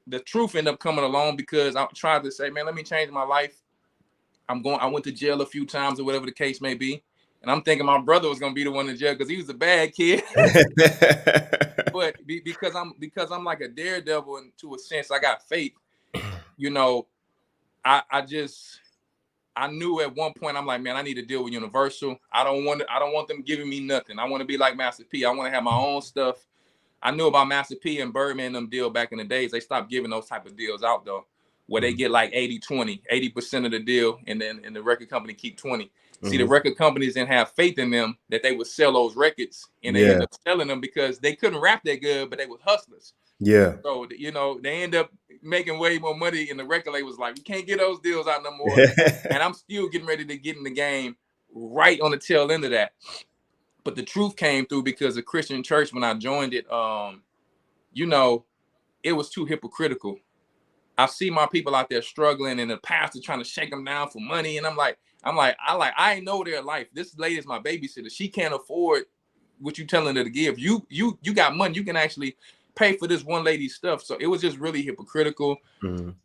the truth ended up coming along because I tried to say, man, let me change my life. I went to jail a few times or whatever the case may be. And I'm thinking my brother was gonna be the one in jail because he was a bad kid. But because I'm like a daredevil, and to a sense, I got faith. I knew at one point I'm like, man, I need to deal with Universal. I don't want them giving me nothing. I want to be like Master P. I want to have my own stuff. I knew about Master P and Birdman them deal back in the days. They stopped giving those type of deals out though, where they get like 80% of the deal, and the record company keep 20. See, the record companies didn't have faith in them that they would sell those records, and they end up selling them because they couldn't rap that good, but they were hustlers. Yeah. So they end up making way more money, and the record label was like, we can't get those deals out no more. And I'm still getting ready to get in the game right on the tail end of that. But the truth came through because the Christian church, when I joined it, it was too hypocritical. I see my people out there struggling, and the pastor trying to shake them down for money, and I know their life. This lady is my babysitter. She can't afford what you telling her to give. You got money. You can actually pay for this one lady's stuff. So it was just really hypocritical.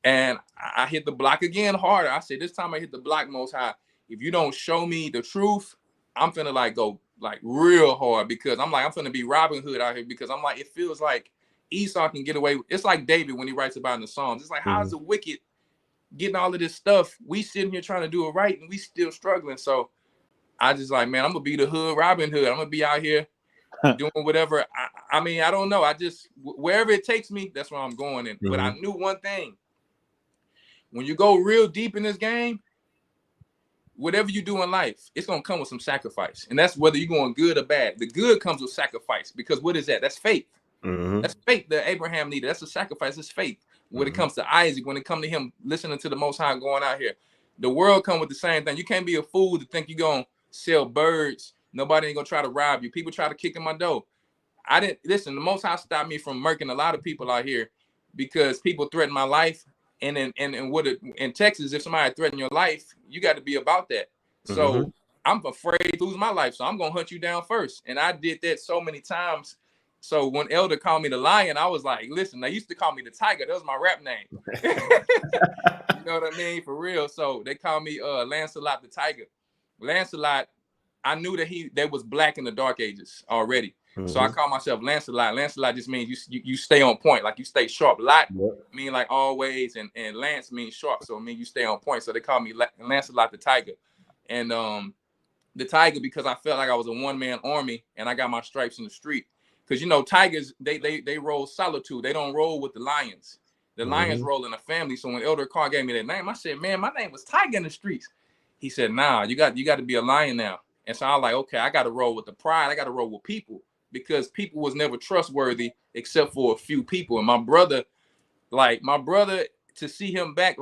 And I hit the block again harder. I said, this time I hit the block most high. If you don't show me the truth, I'm finna go real hard, because I'm finna be Robin Hood out here, because I'm like, it feels like Esau can get away. It's like David when he writes about in the Psalms. It's like, how is the wicked getting all of this stuff? We sitting here trying to do it right, and we still struggling. So I just like, man, I'm gonna be the hood Robin Hood. I'm gonna be out here doing whatever. I mean, I don't know. I just, wherever it takes me, that's where I'm going in. But I knew one thing: when you go real deep in this game, whatever you do in life, it's gonna come with some sacrifice, and that's whether you're going good or bad. The good comes with sacrifice, because what is that? That's faith. That's faith that Abraham needed. That's a sacrifice. It's faith. When it comes to Isaac, when it comes to him listening to the Most High, going out here, the world come with the same thing. You can't be a fool to think you're gonna sell birds. Nobody ain't gonna try to rob you. People try to kick in my door. I didn't listen. The Most High stopped me from murking a lot of people out here, because people threaten my life. And in Texas, if somebody threaten your life, you got to be about that. So I'm afraid to lose my life, so I'm gonna hunt you down first. And I did that so many times. So when Elder called me the Lion, I was like, listen, they used to call me the Tiger. That was my rap name. You know what I mean? For real. So they call me Lancelot the Tiger. Lancelot, I knew that they was black in the Dark Ages already. So I call myself Lancelot. Lancelot just means you stay on point, like you stay sharp. Lot mean like always, and Lance means sharp, so it means you stay on point. So they call me Lancelot the Tiger. And the Tiger, because I felt like I was a one-man army, and I got my stripes in the street. Because tigers, they roll solitude. They don't roll with the lions. The lions roll in a family. So when Elder Carr gave me that name, I said, man, my name was Tiger in the streets. He said, nah, you got to be a lion now. And so I was like, okay, I got to roll with the pride. I got to roll with people, because people was never trustworthy except for a few people. And my brother, to see him back,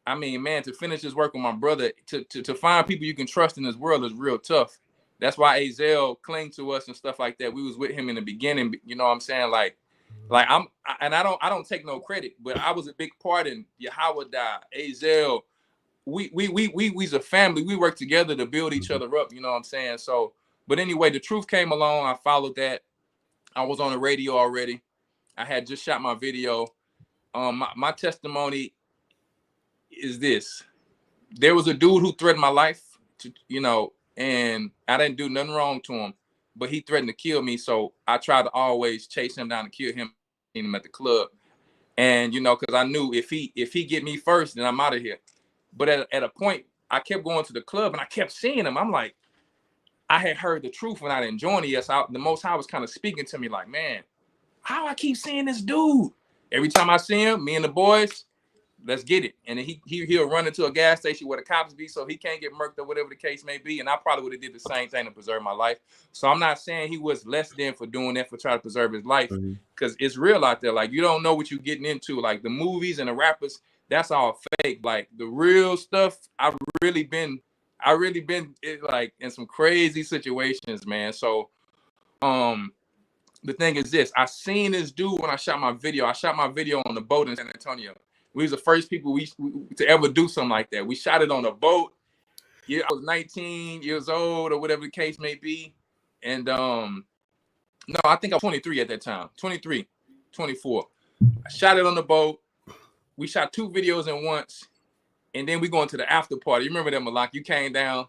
I mean, man, to finish his work with my brother, to find people you can trust in this world is real tough. That's why Azel clung to us and stuff like that. We was with him in the beginning. You know what I'm saying? I don't take no credit, but I was a big part in Yahweh, Azel. We's a family. We work together to build each other up. You know what I'm saying? So, but anyway, the truth came along. I followed that. I was on the radio already. I had just shot my video. My testimony is this: there was a dude who threatened my life, and I didn't do nothing wrong to him, but he threatened to kill me. So I tried to always chase him down and kill him. Seen him at the club, and because I knew if he get me first, then I'm out of here. But at a point, I kept going to the club and I kept seeing him. I'm like, I had heard the truth when I didn't join it yet. So the Most High was kind of speaking to me like, man, how I keep seeing this dude? Every time I see him, me and the boys, let's get it. And then he'll run into a gas station where the cops be, so he can't get murked or whatever the case may be. And I probably would have did the same thing to preserve my life. So I'm not saying he was less than for doing that, for trying to preserve his life, because it's real out there. Like, you don't know what you're getting into. Like the movies and the rappers, that's all fake. Like the real stuff, I've really been like in some crazy situations, man. So the thing is this, I seen this dude when I shot my video. I shot my video on the boat in San Antonio. We was the first people to ever do something like that. We shot it on a boat. Yeah, I was 19 years old or whatever the case may be. And no, I think I was 23 at that time. 23, 24. I shot it on the boat. We shot 2 videos in once. And then we going to the after party. You remember that, Malak? You came down,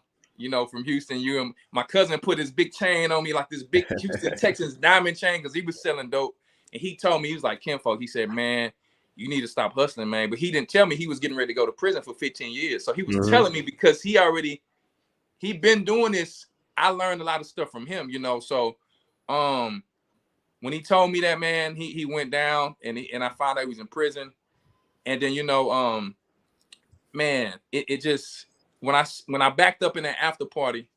from Houston. You and my cousin put his big chain on me, like this big Houston Texans diamond chain, because he was selling dope. And he told me, he was like, Kinfolk, he said, man, you need to stop hustling, man. But he didn't tell me he was getting ready to go to prison for 15 years. So he was telling me, because he been doing this. I learned a lot of stuff from him, So when he told me that, man, he went down and I found out he was in prison. And then, man, it just, when I backed up in that after party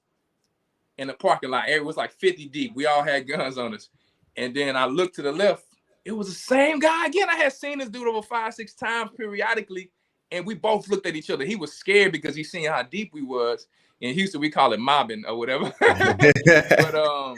in the parking lot, it was like 50 deep. We all had guns on us. And then I looked to the left. It was the same guy again. I had seen this dude over 5-6 times periodically, and we both looked at each other. He was scared because he seen how deep we was. In Houston, we call it mobbing or whatever. But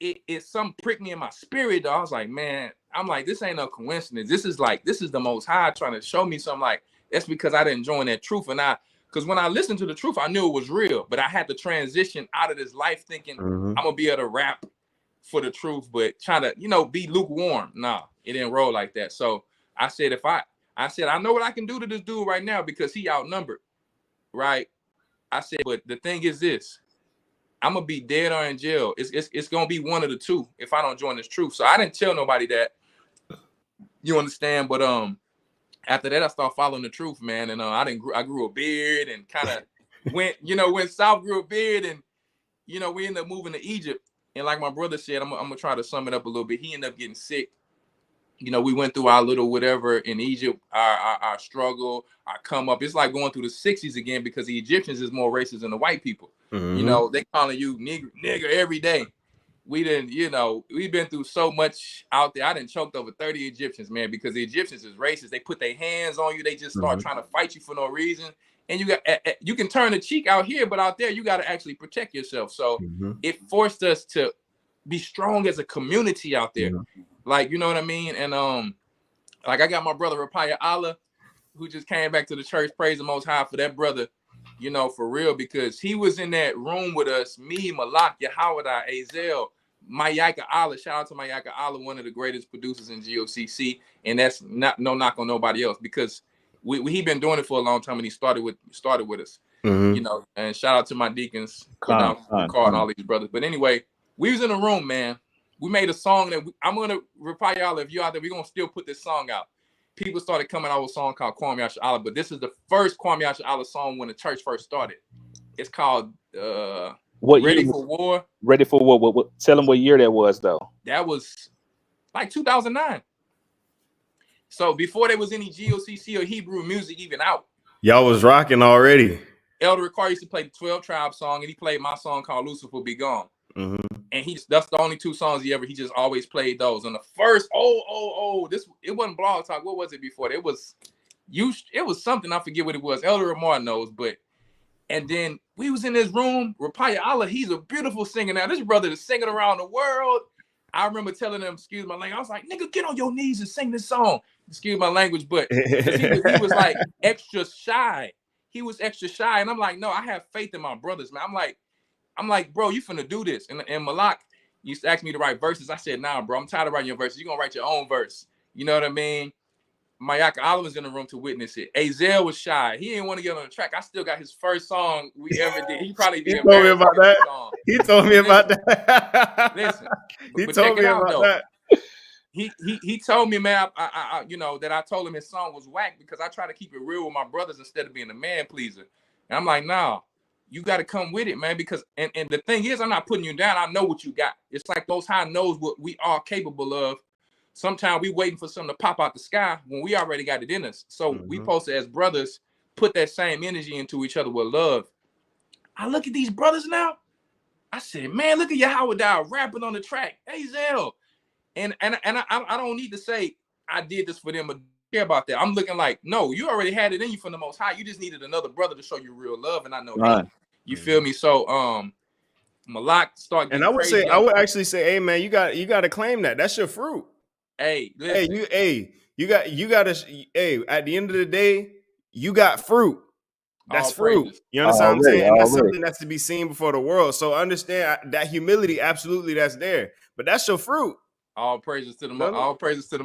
it some pricked me in my spirit, though. I was like, man, I'm like, this ain't no coincidence. This is the Most High trying to show me something. Like, that's because I didn't join that truth. And because when I listened to the truth, I knew it was real. But I had to transition out of this life thinking I'm gonna be able to rap for the truth, but trying to, be lukewarm. Nah, it didn't roll like that. So I said, I know what I can do to this dude right now because he outnumbered, right? I said, but the thing is this, I'm gonna be dead or in jail. It's gonna be one of the two if I don't join this truth. So I didn't tell nobody that. You understand? But after that, I started following the truth, man. And I grew a beard and kind of went south, grew a beard, and we ended up moving to Egypt. And like my brother said, I'm gonna try to sum it up a little bit. He ended up getting sick. We went through our little whatever in Egypt, our struggle, our come up. It's like going through the 60s again, because the Egyptians is more racist than the white people. They calling you nigger every day. We didn't, we've been through so much out there. I done choked over 30 Egyptians, man, because the Egyptians is racist. They put their hands on you. They just start trying to fight you for no reason. And you can turn the cheek out here, but out there you got to actually protect yourself. So it forced us to be strong as a community out there. Like, you know what I mean? And like I got my brother Rapaya Allah, who just came back to the church. Praise the Most High for that brother, for real, because he was in that room with us, me, Malak, Yahawada, Azel, Mayaka Allah. Shout out to Mayaka Allah, one of the greatest producers in GOCC. And that's not no knock on nobody else, because he been doing it for a long time, and he started with us, and shout out to my deacons, Carl and all these brothers. But anyway, we was in a room, man. We made a song that I'm going to reply y'all, if you out there, we're going to still put this song out. People started coming out with a song called Kwame Yasha Allah, but this is the first Kwame Yasha Allah song when the church first started. It's called Ready for War. Ready for War. What, tell them what year that was, though. That was like 2009. So before there was any GOCC or Hebrew music even out. Y'all was rocking already. Elder Ricard used to play the 12 Tribe song, and he played my song called Lucifer Be Gone. And that's the only 2 songs he just always played those. And the first, it wasn't Blog Talk. What was it before? It was something, I forget what it was. Elder Ramar knows, and then we was in this room, Rapaya Allah, he's a beautiful singer. Now, this brother is singing around the world. I remember telling him, excuse my language, I was like, nigga, get on your knees and sing this song. Excuse my language, but he was like extra shy. He was extra shy. And I'm like, no, I have faith in my brothers, man. I'm like, bro, you finna do this. And Malak used to ask me to write verses. I said, nah, bro, I'm tired of writing your verses. You're going to write your own verse. You know what I mean? Mayaka Allah was in the room to witness it. Azel was shy. He didn't want to get on the track. I still got his first song we ever did. He probably did. He told me about that. He told me about that. Listen. He told me about that. He told me, man, I that I told him his song was whack because I try to keep it real with my brothers instead of being a man pleaser. And I'm like, nah, you got to come with it, man. Because and the thing is, I'm not putting you down. I know what you got. It's like Most High knows what we are capable of. Sometimes we waiting for something to pop out the sky when we already got it in us. So we supposed to, as brothers, put that same energy into each other with love. I look at these brothers now. I said, man, look at Yahweh Dow rapping on the track. Hey, Zell. And I don't need to say I did this for them or care about that. I'm looking like, no, you already had it in you from the Most High. You just needed another brother to show you real love. And I know, hey, you feel me? So Malak start And getting crazy. I would actually say, hey man, you got to claim that. That's your fruit. Hey, listen. You got to, hey, at the end of the day, you got fruit. That's All fruit. praises. You understand what I'm saying? And that's something that's to be seen before the world. So understand that humility, absolutely, that's there. But that's your fruit. All praises to the Most High. All praise to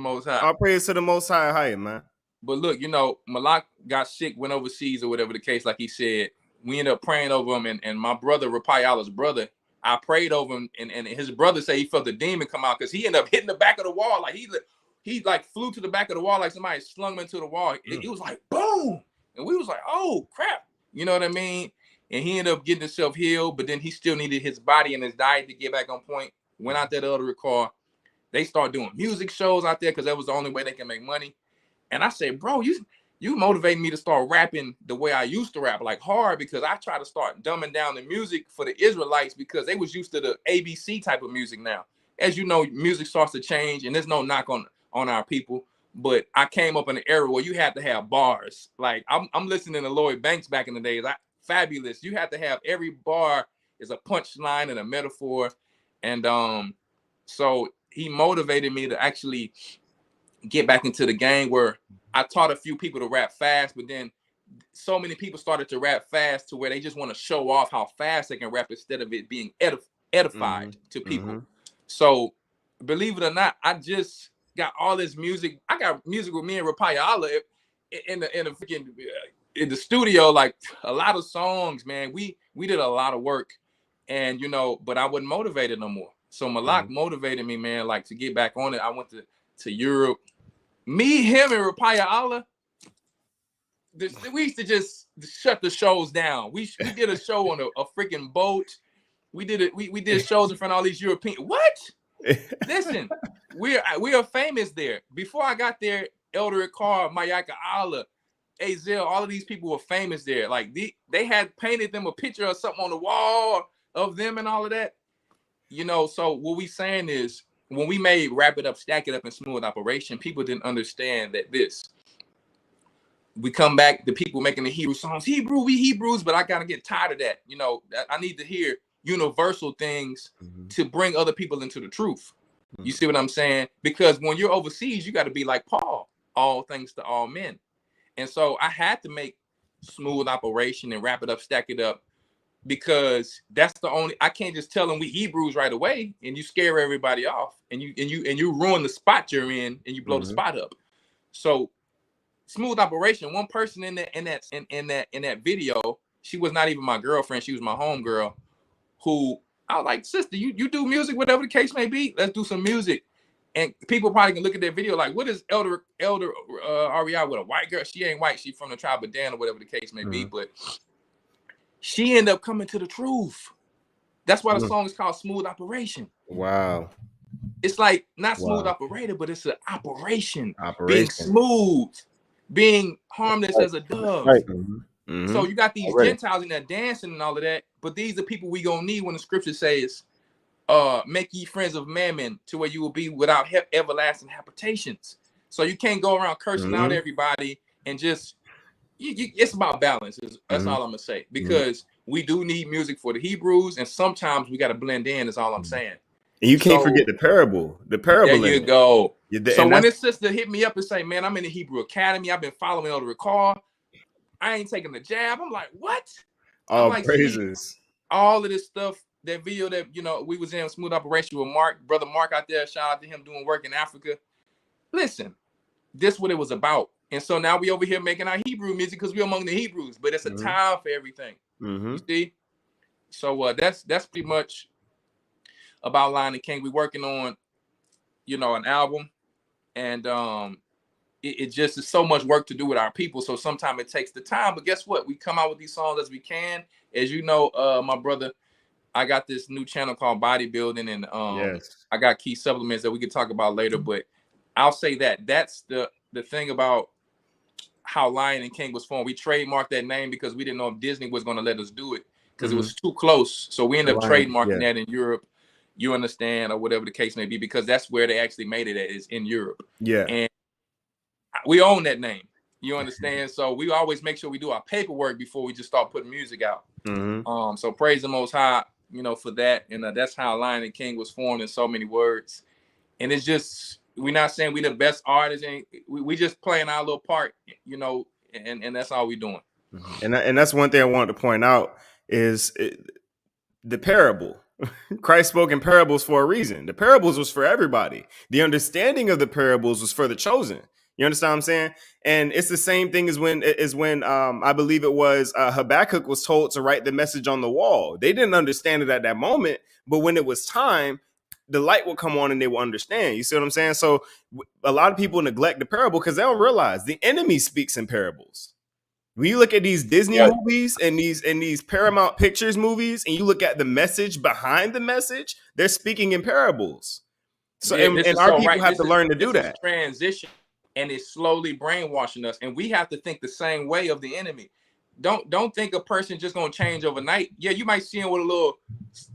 the Most High, man. But look, you know, Malak got sick, went overseas or whatever the case, like he said. We ended up praying over him, and my brother, Rapai Allah's brother, I prayed over him, and his brother said he felt the demon come out because he ended up hitting the back of the wall. Like he like flew to the back of the wall like somebody slung him into the wall. It was like boom. And we was like, oh crap. You know what I mean? And he ended up getting himself healed, but then he still needed his body and his diet to get back on point. Went out there to Elder Car. They started doing music shows out there because that was the only way they can make money. And I said, bro, you motivated me to start rapping the way I used to rap, like hard, because I try to start dumbing down the music for the Israelites because they was used to the ABC type of music now. As you know, music starts to change, and there's no knock on our people. But I came up in an era where you had to have bars. Like I'm listening to Lloyd Banks back in the days. Fabulous. You have to have every bar is a punchline and a metaphor. And so he motivated me to actually get back into the game where I taught a few people to rap fast, but then so many people started to rap fast to where they just want to show off how fast they can rap instead of it being edified to people. So believe it or not, I just got all this music. I got music with me and Rapaya Allah in the studio, like a lot of songs, man. We did a lot of work, and you know, but I wasn't motivated no more. So Malak motivated me, man, like to get back on it. I went to Europe. Me, him, and Rapaya Allah, we used to just shut the shows down. We did a show on a freaking boat. We did it. We did shows in front of all these European. What? Listen, we are famous there. Before I got there, Elder Carr, Mayaka Allah, Azel, all of these people were famous there. Like they had painted them a picture or something on the wall of them and all of that. You know, so what we saying is when we made Wrap It Up, Stack It Up, and Smooth Operation, people didn't understand that we come back, the people making the Hebrew songs, we Hebrews, but I gotta get tired of that. You know, I need to hear universal things to bring other people into the truth. You see what I'm saying? Because when you're overseas, you got to be like Paul, all things to all men. And so I had to make Smooth Operation and Wrap It Up, Stack It Up, because that's the only, I can't just tell them we Hebrews right away and you scare everybody off and you ruin the spot you're in and you blow the spot up. So Smooth Operation, one person in that video, she was not even my girlfriend, she was my homegirl, who I was like, sister, you do music, whatever the case may be, let's do some music. And people probably can look at that video like, what is Elder Ahraya with a white girl? She ain't white, she from the tribe of Dan or whatever the case may be, but she ended up coming to the truth. That's why the song is called Smooth Operation. Wow. It's like not smooth operator, but it's an operation. Being smooth, being harmless as a dove. Right. So you got these Gentiles in there dancing and all of that, but these are people we gonna need when the scripture says, make ye friends of mammon to where you will be without everlasting habitations. So you can't go around cursing out everybody and just, it's about balance. That's all I'm gonna say, because we do need music for the Hebrews, and sometimes we got to blend in. Is all I'm saying. And you can't forget the parable. The parable. There you go. So when this sister hit me up and say, "Man, I'm in the Hebrew Academy. I've been following Elder Recall. I ain't taking the jab." I'm like, "What?" All like, praises. All of this stuff. That video that we was in Smooth Operation with brother Mark out there. Shout out to him doing work in Africa. Listen, this what it was about. And so now we over here making our Hebrew music because we're among the Hebrews, but it's a time for everything. You see? So that's pretty much about Lion and King. We're working on, an album, and it just is so much work to do with our people. So sometimes it takes the time. But guess what? We come out with these songs as we can. As you know, my brother, I got this new channel called Bodybuilding, and Yes. I got key supplements that we could talk about later. But I'll say that's the thing about how Lion and King was formed. We trademarked that name because we didn't know if Disney was going to let us do it because it was too close. So we ended up trademarking that in Europe. You understand, or whatever the case may be, because that's where they actually made it at, is in Europe. Yeah. And we own that name. You understand? So we always make sure we do our paperwork before we just start putting music out. So praise the Most High, for that. And that's how Lion and King was formed in so many words. And it's just, we're not saying we the best artists, and we just playing our little part, and that's all we're doing. And that's one thing I wanted to point out is the parable. Christ spoke in parables for a reason. The parables was for everybody. The understanding of the parables was for the chosen. You understand what I'm saying? And it's the same thing as when I believe it was Habakkuk was told to write the message on the wall. They didn't understand it at that moment, but when it was time, the light will come on and they will understand. You see what I'm saying? So a lot of people neglect the parable because they don't realize the enemy speaks in parables. When you look at these Disney movies and these Paramount Pictures movies, and you look at the message behind the message, they're speaking in parables. So and our people have to learn to do that. Transition, and it's slowly brainwashing us, and we have to think the same way of the enemy. Don't think a person just gonna change overnight. Yeah, you might see him with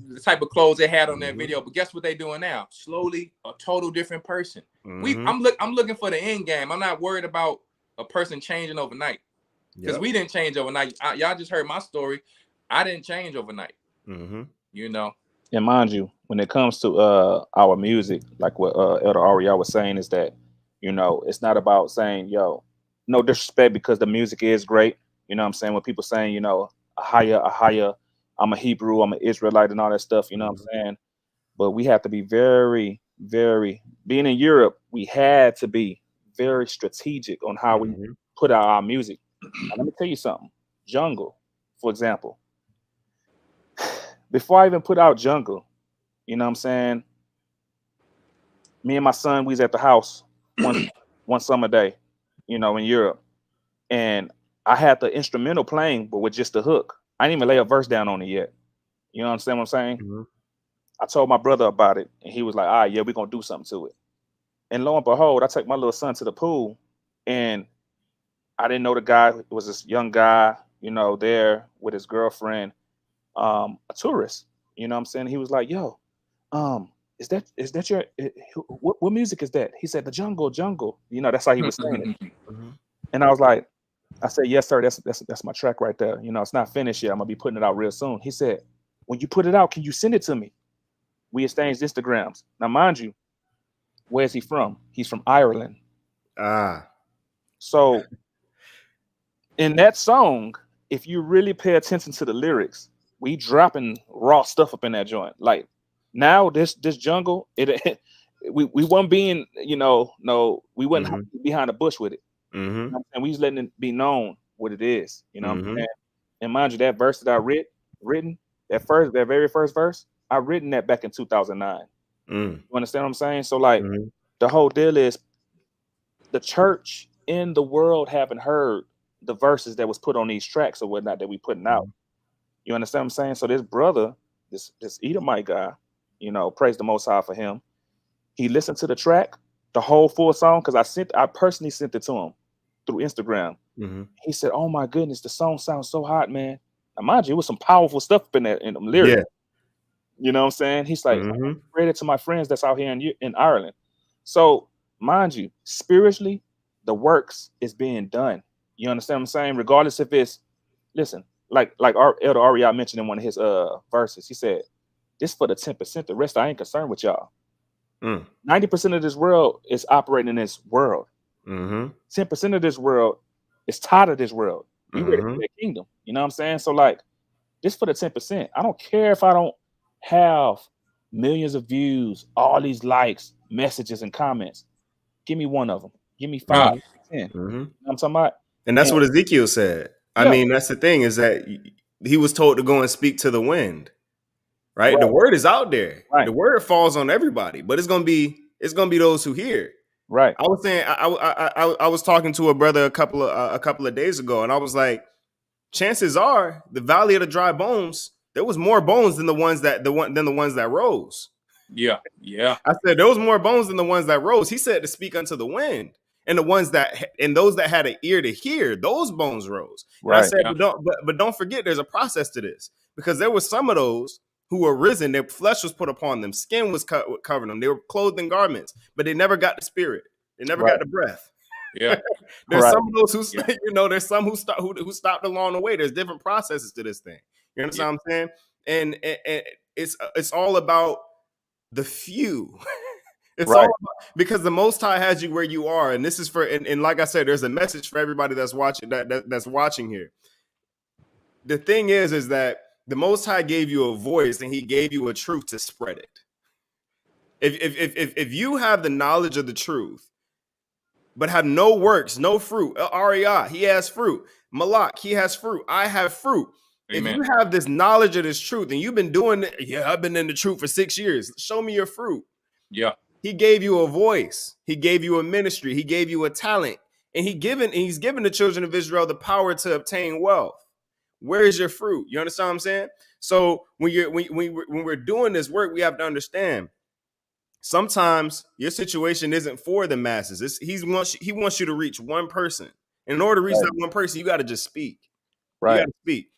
the type of clothes they had on that video, but guess what they're doing now? Slowly, a total different person. I'm looking for the end game. I'm not worried about a person changing overnight. Because we didn't change overnight. Y'all just heard my story. I didn't change overnight. And mind you, when it comes to our music, like what Elder Ahraya was saying, is that it's not about saying no disrespect, because the music is great. You know what I'm saying? When people saying Ahraya, I'm a Hebrew, I'm an Israelite, and all that stuff. You know what I'm saying? But we have to be very, very, being in Europe, we had to be very strategic on how we put out our music. Now, let me tell you something. Jungle, for example. Before I even put out Jungle, you know what I'm saying? Me and my son, we was at the house one summer day, in Europe. And I had the instrumental playing, but with just the hook. I didn't even lay a verse down on it yet. You understand what I'm saying? I told my brother about it, and he was like, all right, yeah, we're going to do something to it. And lo and behold, I took my little son to the pool, and I didn't know the guy. It was this young guy, there with his girlfriend, a tourist. You know what I'm saying? He was like, yo, is that your, what music is that? He said, the jungle. That's how he was saying it. And I was like, I said, yes, sir, that's my track right there. It's not finished yet. I'm going to be putting it out real soon. He said, when you put it out, can you send it to me? We exchanged Instagrams. Now, mind you, where's he from? He's from Ireland. So in that song, if you really pay attention to the lyrics, we dropping raw stuff up in that joint. Like now, this jungle, we weren't being, no, we wasn't behind the bush with it. And we was letting it be known what it is. You know what I'm saying? And mind you, that verse that I written, that very first verse, I written that back in 2009. You understand what I'm saying? So like the whole deal is the church in the world haven't heard the verses that was put on these tracks or whatnot that we putting out. You understand what I'm saying? So this brother, this Edomite guy, praise the Most High for him. He listened to the track, the whole full song, because I personally sent it to him through Instagram. He said, "Oh my goodness, the song sounds so hot, man." Now, mind you, it was some powerful stuff in them lyrics. Yeah. You know what I'm saying? He's like, I read it to my friends that's out here in Ireland. So, mind you, spiritually, the works is being done. You understand what I'm saying? Regardless if it's, listen, like our Elder Ahraya mentioned in one of his verses, he said, "This for the 10%. The rest I ain't concerned with y'all." 90% of this world is operating in this world. 10% of this world is tired of this world. We ready for the kingdom. You know what I'm saying? So like, this for the 10%. I don't care if I don't have millions of views, all these likes, messages, and comments. Give me one of them. Give me 5, 10. You know what I'm talking about? And that's what Ezekiel said. I mean, that's the thing, is that he was told to go and speak to the wind. Right? The word is out there. The word falls on everybody, but it's gonna be those who hear. Right. I was saying I was talking to a brother a couple of days ago, and I was like, chances are the Valley of the Dry Bones, there was more bones than the ones that rose. Yeah, yeah, I said there was more bones than the ones that rose. He said to speak unto the wind, and those that had an ear to hear, those bones rose. And I Right. said, yeah, but don't forget, there's a process to this, because there was some of those who were risen, their flesh was put upon them, skin was covering them, they were clothed in garments, but they never got the spirit, they never got Right. the breath. yeah, There's Right. some of those who, yeah, there's some who stopped along the way. There's different processes to this thing. You yeah, understand what I'm saying? And it's all about the few. It's all Right. about, because the Most High has you where you are, and this is for and like I said, there's a message for everybody that's watching that's watching here. The thing is that the Most High gave you a voice and He gave you a truth to spread it. If you have the knowledge of the truth but have no works, no fruit, Ahraya, he has fruit. Malak, he has fruit. I have fruit. If amen. you have this knowledge of this truth and you've been doing it, yeah, I've been in the truth for 6 years. Show me your fruit. Yeah, He gave you a voice. He gave you a ministry. He gave you a talent. And he's given the children of Israel the power to obtain wealth. Where is your fruit? You understand what I'm saying? So when we're doing this work, we have to understand sometimes your situation isn't for the masses. He wants you to reach one person. And in order to reach Right. that one person, you got to just speak. You got Right. to speak.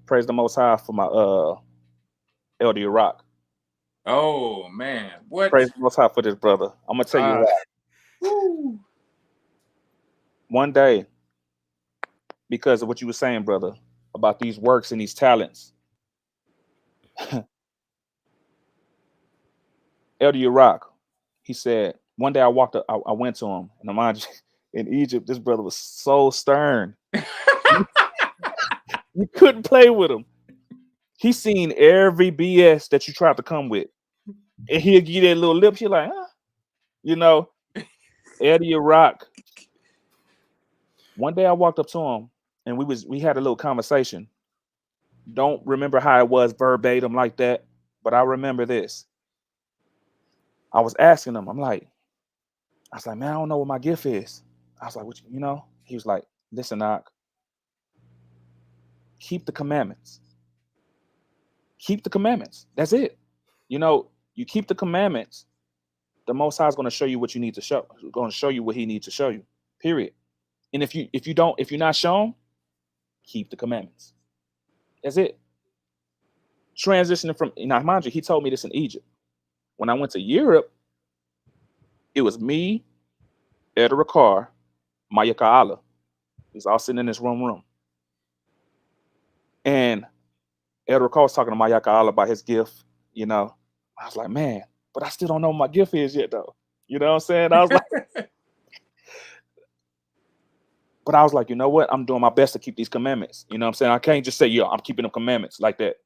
Praise the Most High for my Elder Rock. oh man, what? Praise the Most High for this brother. I'm gonna tell you Ah, why. Woo. One day, because of what you were saying, brother, about these works and these talents, Elder Rock, he said, one day I walked up, I went to him, and mind you, in Egypt, this brother was so stern. You couldn't play with him. He seen every BS that you tried to come with. And he'll give you that little lip. You're like, huh? You know, Eddie Rock. One day I walked up to him and we had a little conversation. Don't remember how it was verbatim like that, but I remember this. I was asking him, I was like, man, I don't know what my gift is. I was like, what you know? He was like, listen, Knock, keep the commandments. Keep the commandments. That's it. You keep the commandments, the Most High is going to show you what you need to show. Going to show you what He needs to show you. Period. And if you're not shown, keep the commandments. That's it. Transitioning from now, mind you, he told me this in Egypt. When I went to Europe, it was me, Ed Ricard, Maya Kaala. We was all sitting in this room. And Ed Ricard was talking to Maya Kaala about his gift. I was like, man, but I still don't know what my gift is yet, though. You know what I'm saying? I was like, but I was like, you know what? I'm doing my best to keep these commandments. You know what I'm saying? I can't just say, yo, I'm keeping them commandments like that.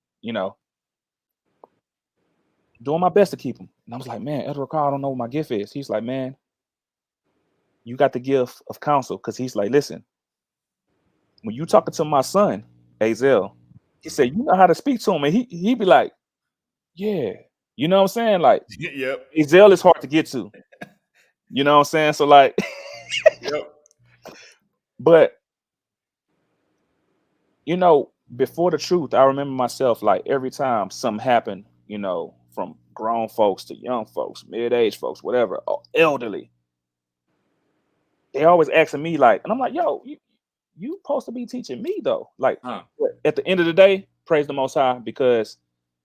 Doing my best to keep them. And I was like, man, Edward Carr, I don't know what my gift is. He's like, man, you got the gift of counsel. Because he's like, listen, when you talking to my son, Azel, he said, you know how to speak to him. And he be like, yeah. You know what I'm saying? Like, yep. Azel is hard to get to. You know what I'm saying? So like, Yep. but, before the truth, I remember myself, like every time something happened, from grown folks to young folks, mid-age folks, whatever, or elderly, they always asking me like, and I'm like, yo, you supposed to be teaching me though. Like Huh. at the end of the day, praise the Most High, because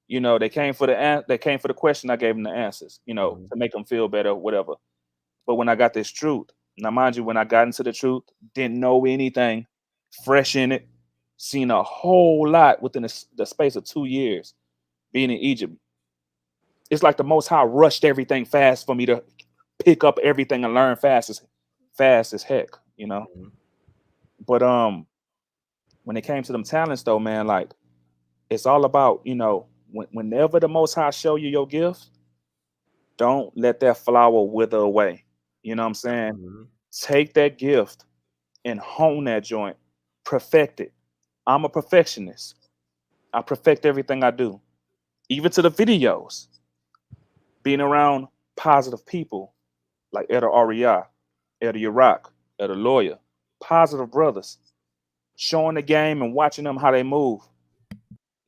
they came for the question, I gave them the answers, to make them feel better, whatever. But when I got this truth, now mind you, when I got into the truth, didn't know anything, fresh in it, seen a whole lot within the space of 2 years being in Egypt. It's like the Most High rushed everything fast for me to pick up everything and learn fast as heck, But when it came to them talents though, man, like it's all about, whenever the Most High show you your gift, don't let that flower wither away. You know what I'm saying? Mm-hmm. Take that gift and hone that joint, perfect it. I'm a perfectionist. I perfect everything I do, even to the videos. Being around positive people like Elder Aria, Elder Iraq, Elder Lawyer, positive brothers, showing the game and watching them how they move,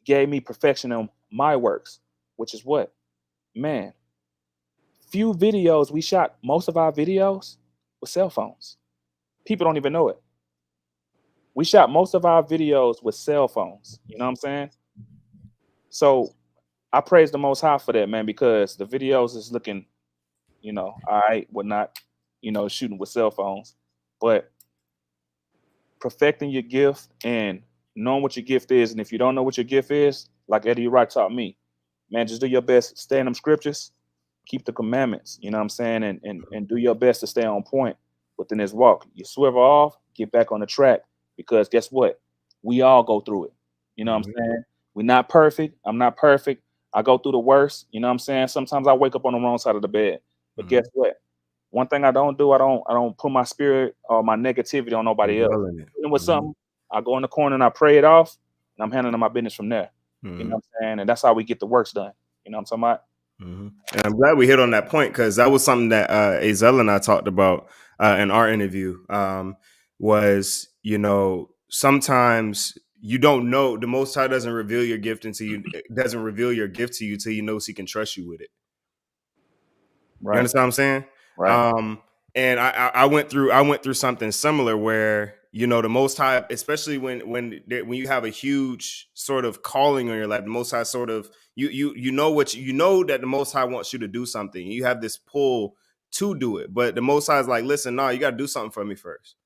gave me perfection in my works, which is what? Man, few videos we shot, most of our videos with cell phones. People don't even know it. We shot most of our videos with cell phones. You know what I'm saying? So I praise the Most High for that, man, because the videos is looking, all right, we're not, shooting with cell phones, but perfecting your gift and knowing what your gift is. And if you don't know what your gift is, like Eddie Wright taught me, man, just do your best, stay in them scriptures, keep the commandments, you know what I'm saying? And do your best to stay on point within this walk. You swerve off, get back on the track, because guess what? We all go through it. You know what I'm saying? We're not perfect. I'm not perfect. I go through the worst. You know what I'm saying? Sometimes I wake up on the wrong side of the bed. But guess what? One thing I don't do, I don't put my spirit or my negativity on nobody else. Dealing with something, I go in the corner and I pray it off, and I'm handling my business from there. You know what I'm saying? And that's how we get the works done. You know what I'm talking about? And I'm glad we hit on that point, because that was something that Azel and I talked about in our interview. Was, sometimes you don't know, the Most High doesn't reveal your gift until doesn't reveal your gift to you till he knows he can trust you with it. Right. You understand what I'm saying? Right. And I went through something similar where, the Most High, especially when you have a huge sort of calling on your life, the Most High sort of, you know that the Most High wants you to do something. You have this pull to do it, but the Most High is like, listen, no, you got to do something for me first.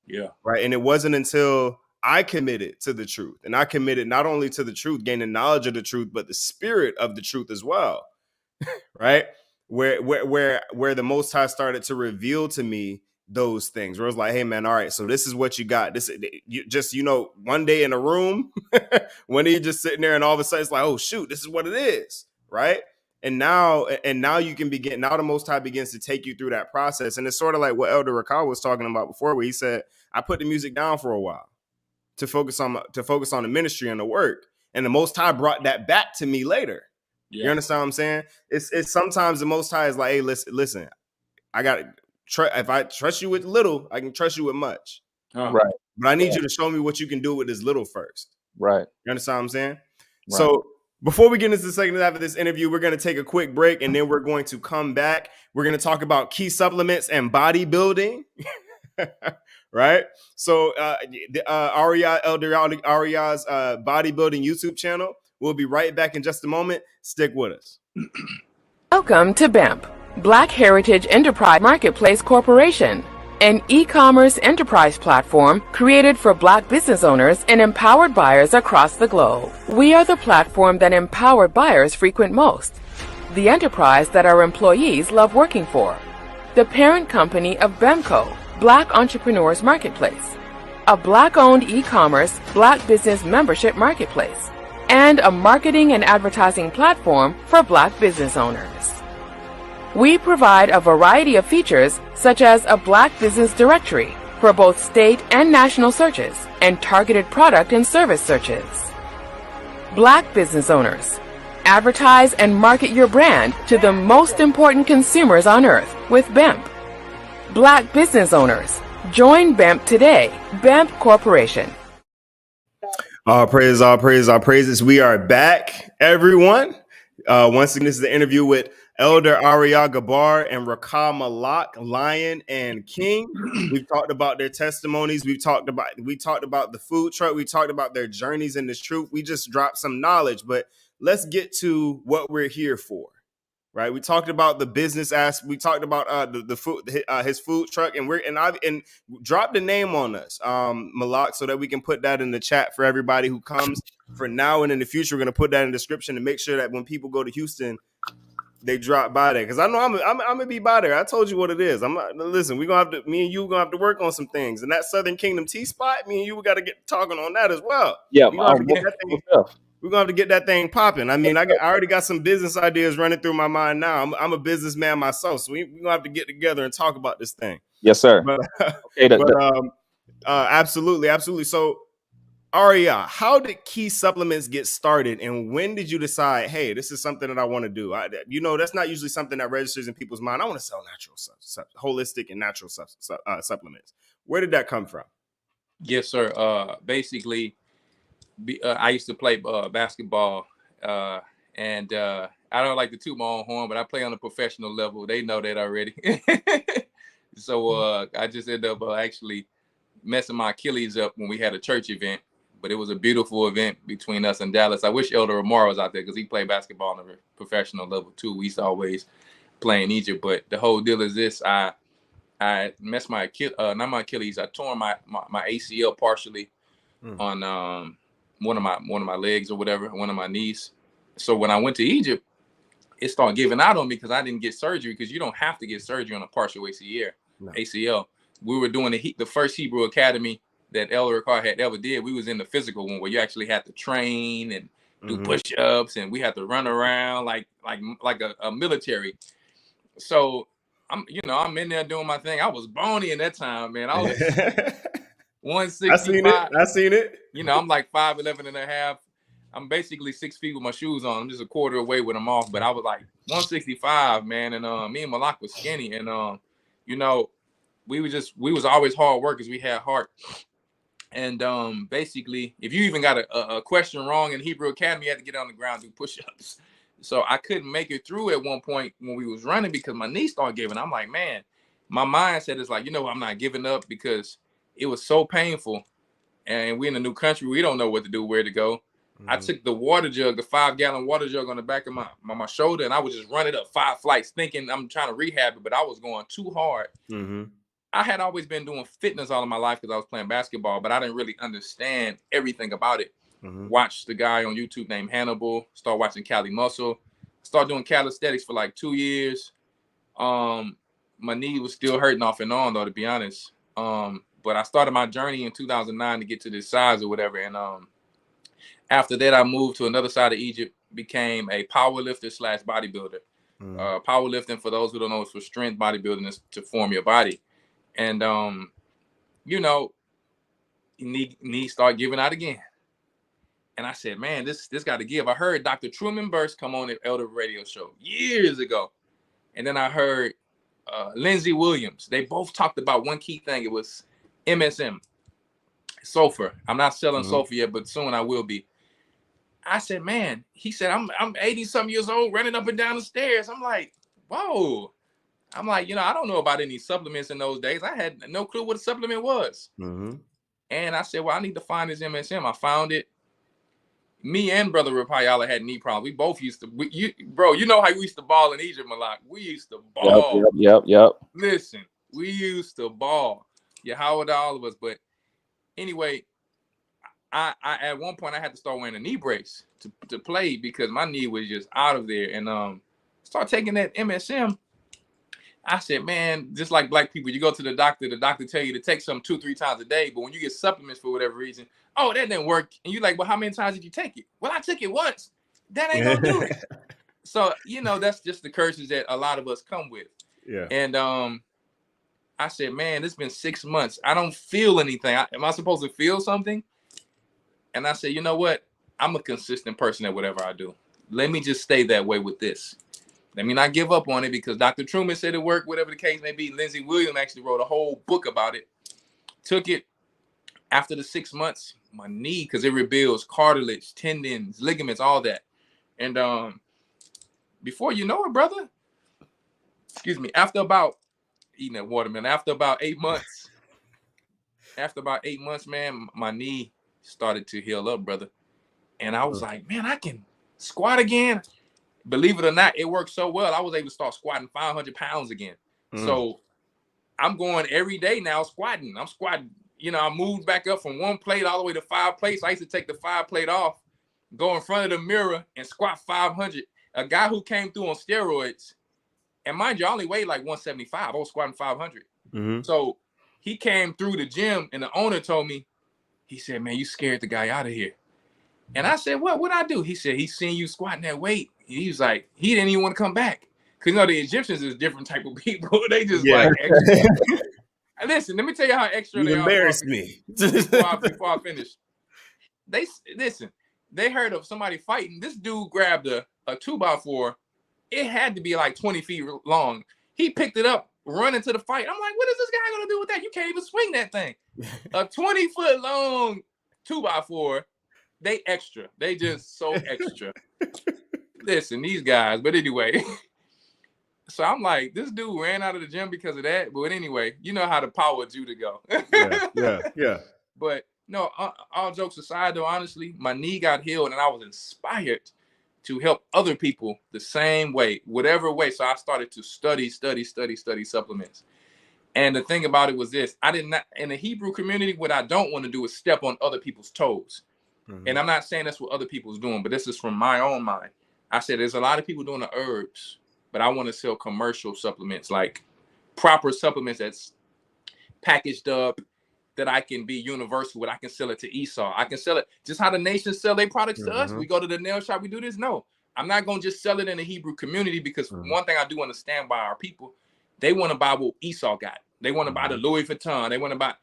Yeah. Right. And it wasn't until I committed to the truth, and I committed not only to the truth, gaining knowledge of the truth, but the spirit of the truth as well. Right. Where the Most High started to reveal to me those things, where it was like, hey man, all right, so this is what you got. This, you just, one day in a room, when you're just sitting there, and all of a sudden it's like, oh shoot, this is what it is. Right. And now you can begin. Now the Most High begins to take you through that process. And it's sort of like what Elder Rakal was talking about before, where he said, I put the music down for a while to focus on the ministry and the work. And the Most High brought that back to me later. Yeah. You understand what I'm saying? It's sometimes the Most High is like, hey, listen, I got if I trust you with little, I can trust you with much. Right. But I need you to show me what you can do with this little first. Right. You understand what I'm saying? Right. So before we get into the second half of this interview, we're going to take a quick break, and then we're going to come back. We're going to talk about key supplements and bodybuilding. Right. So Ahraya, Elder Aria's bodybuilding YouTube channel. We'll be right back in just a moment. Stick with us. Welcome to BEMP, Black Heritage Enterprise Marketplace Corporation, an e-commerce enterprise platform created for Black business owners and empowered buyers across the globe. We are the platform that empowered buyers frequent most, the enterprise that our employees love working for, the parent company of BEMCO, Black Entrepreneurs Marketplace, a Black-owned e-commerce Black business membership marketplace, and a marketing and advertising platform for Black business owners. We provide a variety of features such as a Black business directory for both state and national searches and targeted product and service searches. Black business owners, advertise and market your brand to the most important consumers on earth with BEMP. Black business owners, join BEMP today. BEMP Corporation. All praises, all praises, all praises. We are back, everyone. Once again, this is the interview with Elder Ahraya Gabar and Rakal Malak, Lion and King. We've talked about their testimonies. We talked about the food truck. We talked about their journeys in this truth. We just dropped some knowledge, but let's get to what we're here for. Right, we talked about the business aspect. We talked about the food, his food truck, and dropped the name on us, Malak, so that we can put that in the chat for everybody who comes for now and in the future. We're gonna put that in the description to make sure that when people go to Houston, they drop by there, because I know I'm gonna be by there. I told you what it is. Listen. Me and you gonna have to work on some things, and that Southern Kingdom tea spot. Me and you, we got to get talking on that as well. Yeah, we're gonna have to get that thing popping. I mean, I already got some business ideas running through my mind now. I'm a businessman myself, so we're gonna have to get together and talk about this thing. Yes, sir. But, okay, absolutely. So Aria, how did Key Supplements get started, and when did you decide, hey, this is something that I want to do? That's not usually something that registers in people's mind. I want to sell natural, holistic and natural supplements. Where did that come from? Yes, sir. Basically, I used to play basketball, and I don't like to toot my own horn, but I play on a professional level. They know that already. So I just ended up actually messing my Achilles up when we had a church event, but it was a beautiful event between us and Dallas. I wish Elder Amar was out there because he played basketball on a professional level too. We used to always play in Egypt, but the whole deal is this: I messed my not my Achilles. I tore my ACL partially on one of my legs or whatever, one of my knees. So when I went to Egypt, it started giving out on me because I didn't get surgery, because you don't have to get surgery on a partial ACL. No. ACL. We were doing the first Hebrew Academy that Elder Ricard had ever did. We was in the physical one where you actually had to train and do push-ups, and we had to run around like a military. So I'm in there doing my thing. I was bony in that time, man. I was 165. I seen it. I'm like 5'11" and a half. I'm basically 6 feet with my shoes on. I'm just a quarter away with them off. But I was like 165, man. And me and Malak was skinny. And we was always hard workers. We had heart. And basically, if you even got a question wrong in Hebrew Academy, you had to get on the ground and do push-ups. So I couldn't make it through at one point when we was running because my knee started giving. I'm like, man, my mindset is like, I'm not giving up, because it was so painful. And we're in a new country. We don't know what to do, where to go. I took the water jug, the 5-gallon water jug on the back of my shoulder, and I would just run it up 5 flights thinking I'm trying to rehab it, but I was going too hard. I had always been doing fitness all of my life because I was playing basketball, but I didn't really understand everything about it. Watched the guy on YouTube named Hannibal, start watching Cali Muscle, start doing calisthenics for like 2 years. My knee was still hurting off and on, though, to be honest. But I started my journey in 2009 to get to this size or whatever. And after that, I moved to another side of Egypt, became a powerlifter / bodybuilder. Powerlifting, for those who don't know, is for strength. Bodybuilding is to form your body. And, knee start giving out again. And I said, man, this got to give. I heard Dr. Truman Burst come on the Elder Radio Show years ago. And then I heard Lindsey Williams. They both talked about one key thing. It was MSM, sulfur. I'm not selling sulfur yet, but soon I will be. I said, man, he said, I'm 80-something years old running up and down the stairs. I'm like, whoa. I'm like, I don't know about any supplements in those days. I had no clue what a supplement was. And I said, well, I need to find this MSM. I found it. Me and Brother Rapayala had knee problems. We both used to, you know how we used to ball in Egypt, Malak. We used to ball. Yep. Listen, we used to ball. Yeah, how old are all of us? But anyway, I at one point I had to start wearing a knee brace to play because my knee was just out of there. And start taking that MSM. I said, man, just like black people, you go to the doctor tell you to take some 2-3 times a day, but when you get supplements for whatever reason, oh, that didn't work. And you're like, well, how many times did you take it? Well, I took it once. That ain't gonna do it. So, that's just the curses that a lot of us come with. Yeah. And I said, man, it's been 6 months. I don't feel anything. Am I supposed to feel something? And I said, you know what? I'm a consistent person at whatever I do. Let me just stay that way with this. Let me not give up on it, because Dr. Truman said it worked, whatever the case may be. Lindsey Williams actually wrote a whole book about it. Took it. After the 6 months, my knee, because it rebuilds cartilage, tendons, ligaments, all that. And before you know it, brother, after about eating that watermelon, after about 8 months, man, my knee started to heal up, brother. And I was like, man, I can squat again. Believe it or not, it worked so well. I was able to start squatting 500 pounds again. So I'm going every day now squatting. I'm squatting. I moved back up from 1 plate all the way to 5 plates. I used to take the 5 plate off, go in front of the mirror and squat 500. A guy who came through on steroids, and mind you, I only weighed like 175. I was squatting 500. So he came through the gym, and the owner told me, he said, man, you scared the guy out of here. And I said, what'd I do? He said, he's seen you squatting that weight. He was like, he didn't even want to come back. Because, the Egyptians is different type of people. They just like extra. Listen, let me tell you how extra they are. Embarrassed me. Before I finish. they listen. They heard of somebody fighting. This dude grabbed a 2x4. It had to be like 20 feet long. He picked it up, running to the fight. I'm like, what is this guy gonna do with that? You can't even swing that thing. A 20-foot long 2x4. They extra. They just so extra. Listen, these guys. But anyway, so I'm like, this dude ran out of the gym because of that. But anyway, you know how the power of Judah go. Yeah. But no, all jokes aside, though, honestly, my knee got healed and I was inspired to help other people the same way, whatever way. So I started to study supplements. And the thing about it was this: I did not, in the Hebrew community, what I don't want to do is step on other people's toes. And I'm not saying that's what other people's doing, but this is from my own mind. I said there's a lot of people doing the herbs, but I want to sell commercial supplements, like proper supplements that's packaged up, that I can be universal with. I can sell it to Esau. I can sell it just how the nations sell their products to us. We go to the nail shop, we do this. No, I'm not going to just sell it in the Hebrew community, because one thing I do understand by our people, they want to buy what Esau got. They want to buy the Louis Vuitton. They want to buy.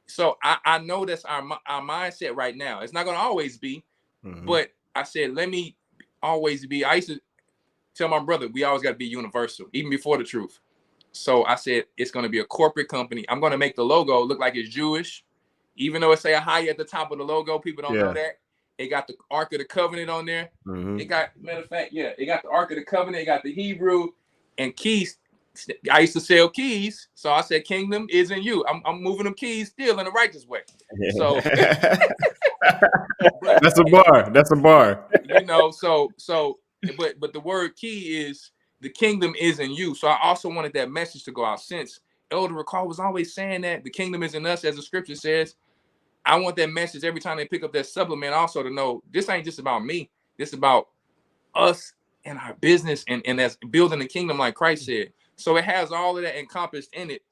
So I know that's our mindset right now. It's not going to always be, but I said, let me always be. I used to tell my brother, we always got to be universal, even before the truth. So I said, it's going to be a corporate company. I'm going to make the logo look like it's Jewish. Even though it say Ahraya at the top of the logo, people don't know that. It got the Ark of the Covenant on there. It got, matter of fact, it got the Ark of the Covenant. It got the Hebrew and keys. I used to sell keys. So I said, kingdom is in you. I'm moving them keys still in the righteous way. So that's a bar. That's a bar. You know, but the word key is the kingdom is in you. So I also wanted that message to go out, since Elder Recall was always saying that the kingdom is in us, as the scripture says. I want that message every time they pick up that supplement also to know this ain't just about me. This is about us and our business and that's building the kingdom like Christ said. So it has all of that encompassed in it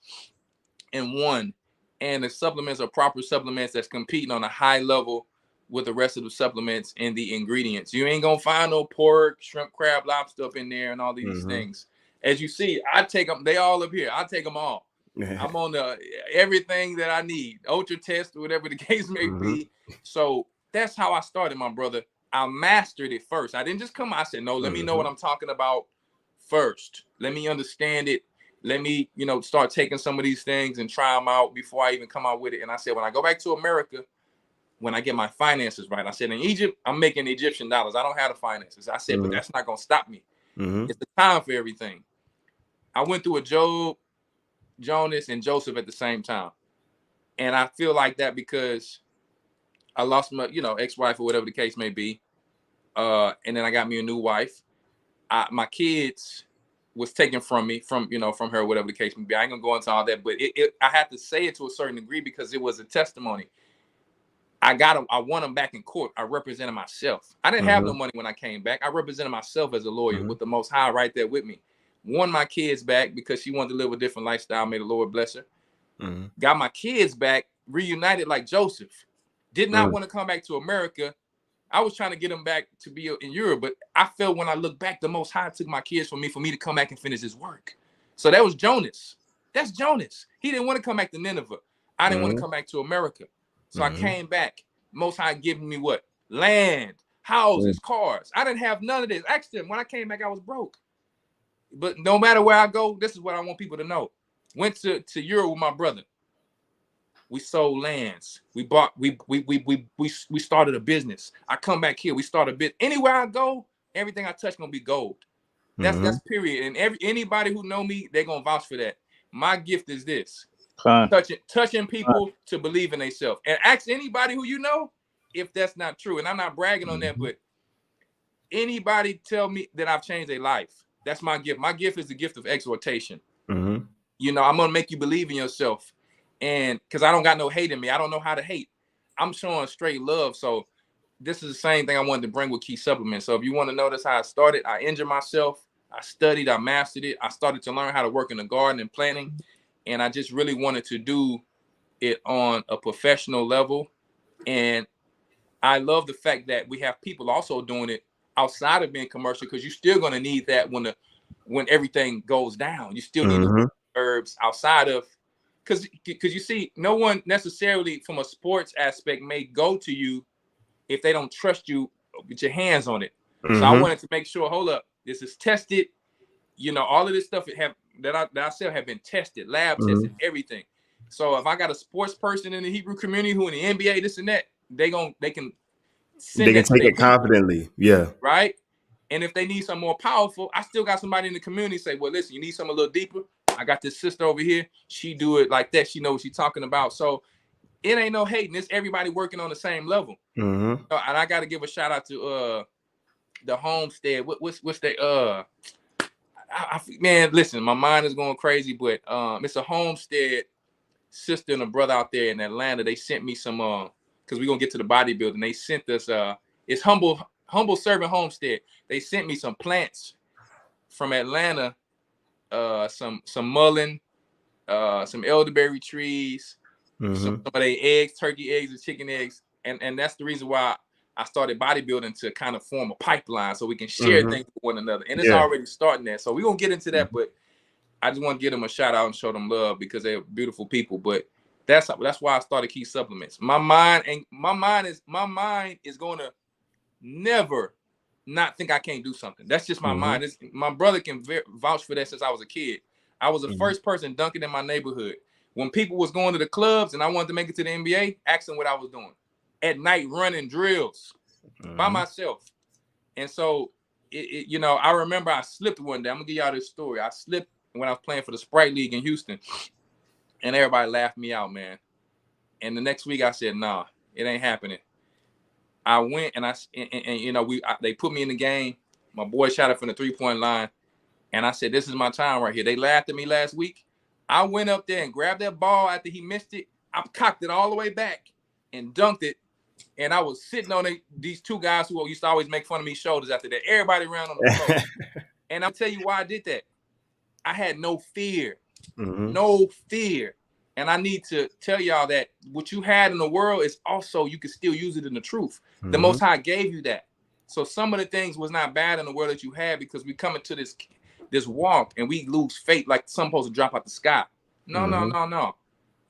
in one. And the supplements are proper supplements that's competing on a high level with the rest of the supplements and the ingredients. You ain't gonna find no pork, shrimp, crab, lobster up in there and all these things. As you see, I take them, they all up here. I take them all. I'm on the everything that I need, ultra test, whatever the case may be. So that's how I started, my brother. I mastered it first. I didn't just come. I said, no, let me know what I'm talking about first. Let me understand it. Let me, start taking some of these things and try them out before I even come out with it. And I said, when I go back to America, when I get my finances right, I said, in Egypt, I'm making Egyptian dollars. I don't have the finances. I said, but that's not going to stop me. It's the time for everything. I went through a Job, Jonas, and Joseph at the same time. And I feel like that because I lost my, ex-wife or whatever the case may be. And then I got me a new wife. My kids was taken from me, from her, whatever the case may be. I ain't gonna go into all that, but I had to say it to a certain degree because it was a testimony. I got them. I won them back in court. I represented myself. I didn't have no money when I came back. I represented myself as a lawyer with the Most High right there with me. Won my kids back because she wanted to live a different lifestyle. May the Lord bless her. Got my kids back, reunited like Joseph. Did not want to come back to America. I was trying to get them back to be in Europe, but I felt when I look back, the Most High took my kids from me for me to come back and finish his work. So that was Jonas. That's Jonas. He didn't want to come back to Nineveh. I didn't want to come back to America. So I came back. Most High giving me what? Land, houses, cars. I didn't have none of this. Ask them, when I came back, I was broke. But no matter where I go, this is what I want people to know. Went to Europe with my brother. We sold lands. We bought. We started a business. I come back here. We start a bit. Anywhere I go, everything I touch gonna be gold. That's period. And anybody who know me, they're gonna vouch for that. My gift is this: touching people to believe in themselves. And ask anybody who you know if that's not true. And I'm not bragging on that, but anybody tell me that I've changed their life. That's my gift. My gift is the gift of exhortation. I'm gonna make you believe in yourself. And because I don't got no hate in me, I don't know how to hate. I'm showing straight love. So this is the same thing I wanted to bring with key supplements. So if you want to notice how I started, I injured myself. I studied, I mastered it. I started to learn how to work in the garden and planting. And I just really wanted to do it on a professional level. And I love the fact that we have people also doing it outside of being commercial, because you're still going to need that when everything goes down. You still need the herbs outside of, because you see, no one necessarily from a sports aspect may go to you if they don't trust you with your hands on it. Mm-hmm. So I wanted to make sure, hold up, this is tested. You know, all of this stuff that I sell have been tested, lab tested, everything. So if I got a sports person in the Hebrew community who in the NBA, this and that, they can send that to take their it people, confidently. Yeah. right? And if they need something more powerful, I still got somebody in the community say, well, listen, you need something a little deeper. I got this sister over here. She do it like that. She know what she's talking about. So it ain't no hating. It's everybody working on the same level. Mm-hmm. And I got to give a shout out to the homestead. What's the man, listen, my mind is going crazy, but it's a homestead sister and a brother out there in Atlanta. They sent me some because we're gonna get to the bodybuilding. They sent us it's humble servant homestead. They sent me some plants from Atlanta, some mullein, some elderberry trees, some of their eggs, turkey eggs and chicken eggs, and that's the reason why I started bodybuilding, to kind of form a pipeline so we can share things with one another. And it's already starting there. So we're gonna get into that, but I just want to give them a shout out and show them love because they're beautiful people. But that's why I started Key Supplements. My mind is going to never not think I can't do something. That's just my mind. My brother can vouch for that since I was a kid. I was the first person dunking in my neighborhood. When people was going to the clubs and I wanted to make it to the NBA, asking what I was doing. At night, running drills by myself. And so, you know, I remember I slipped one day. I'm going to give y'all this story. I slipped when I was playing for the Sprite League in Houston. And everybody laughed me out, man. And the next week I said, nah, it ain't happening. I went and you know, they put me in the game. My boy shot it from the 3-point line. And I said, this is my time right here. They laughed at me last week. I went up there and grabbed that ball after he missed it. I cocked it all the way back and dunked it. And I was sitting on these two guys who used to always make fun of me shoulders after that. Everybody around on the floor. And I'll tell you why I did that. I had no fear. No fear. And I need to tell y'all that what you had in the world is also, you can still use it in the truth. The Most High gave you that. So some of the things was not bad in the world that you had, because we come into this walk and we lose faith like something supposed to drop out the sky. No.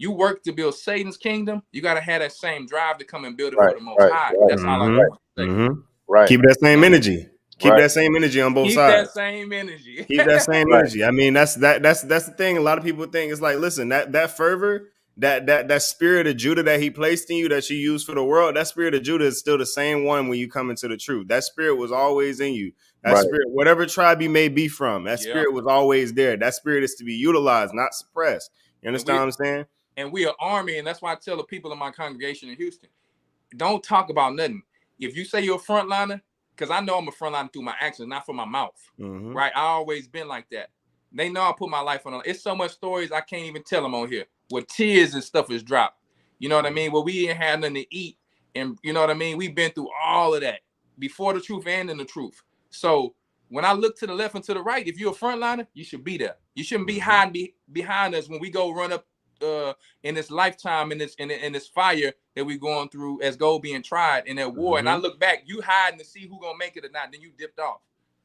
You work to build Satan's kingdom. You got to have that same drive to come and build it for the Most High. That's all I want to say. Right. Keep that same energy. Keep that same energy on both sides. Keep that same energy. Keep that same energy. I mean, that's the thing. A lot of people think it's like, listen, that fervor, that spirit of Judah that he placed in you, that you use for the world, that spirit of Judah is still the same one when you come into the truth. That spirit was always in you. That spirit, whatever tribe you may be from, that spirit was always there. That spirit is to be utilized, not suppressed. You understand what I'm saying? And we are army, and that's why I tell the people in my congregation in Houston, don't talk about nothing. If you say you're a frontliner, because I know I'm a frontliner through my actions, not from my mouth, right? I always been like that. They know I put my life on. It's so much stories I can't even tell them on here, where tears and stuff is dropped. You know what I mean? Where we ain't had nothing to eat, and you know what I mean? We've been through all of that before the truth and in the truth. So when I look to the left and to the right, if you're a frontliner, you should be there. You shouldn't be hiding behind us when we go run up in this lifetime, in this fire that we're going through as gold being tried in that war. And I look back, you hiding to see who gonna make it or not, then you dipped off.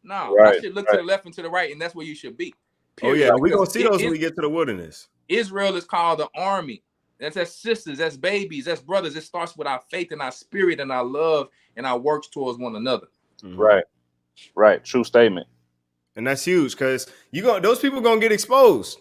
No, I should look to the left and to the right, and that's where you should be. Period. Oh yeah, we're gonna see those when we get to the wilderness. Israel is called the army. That's sisters, that's babies, that's brothers. It starts with our faith and our spirit and our love and our works towards one another. Right. True statement. And that's huge, because those people gonna get exposed.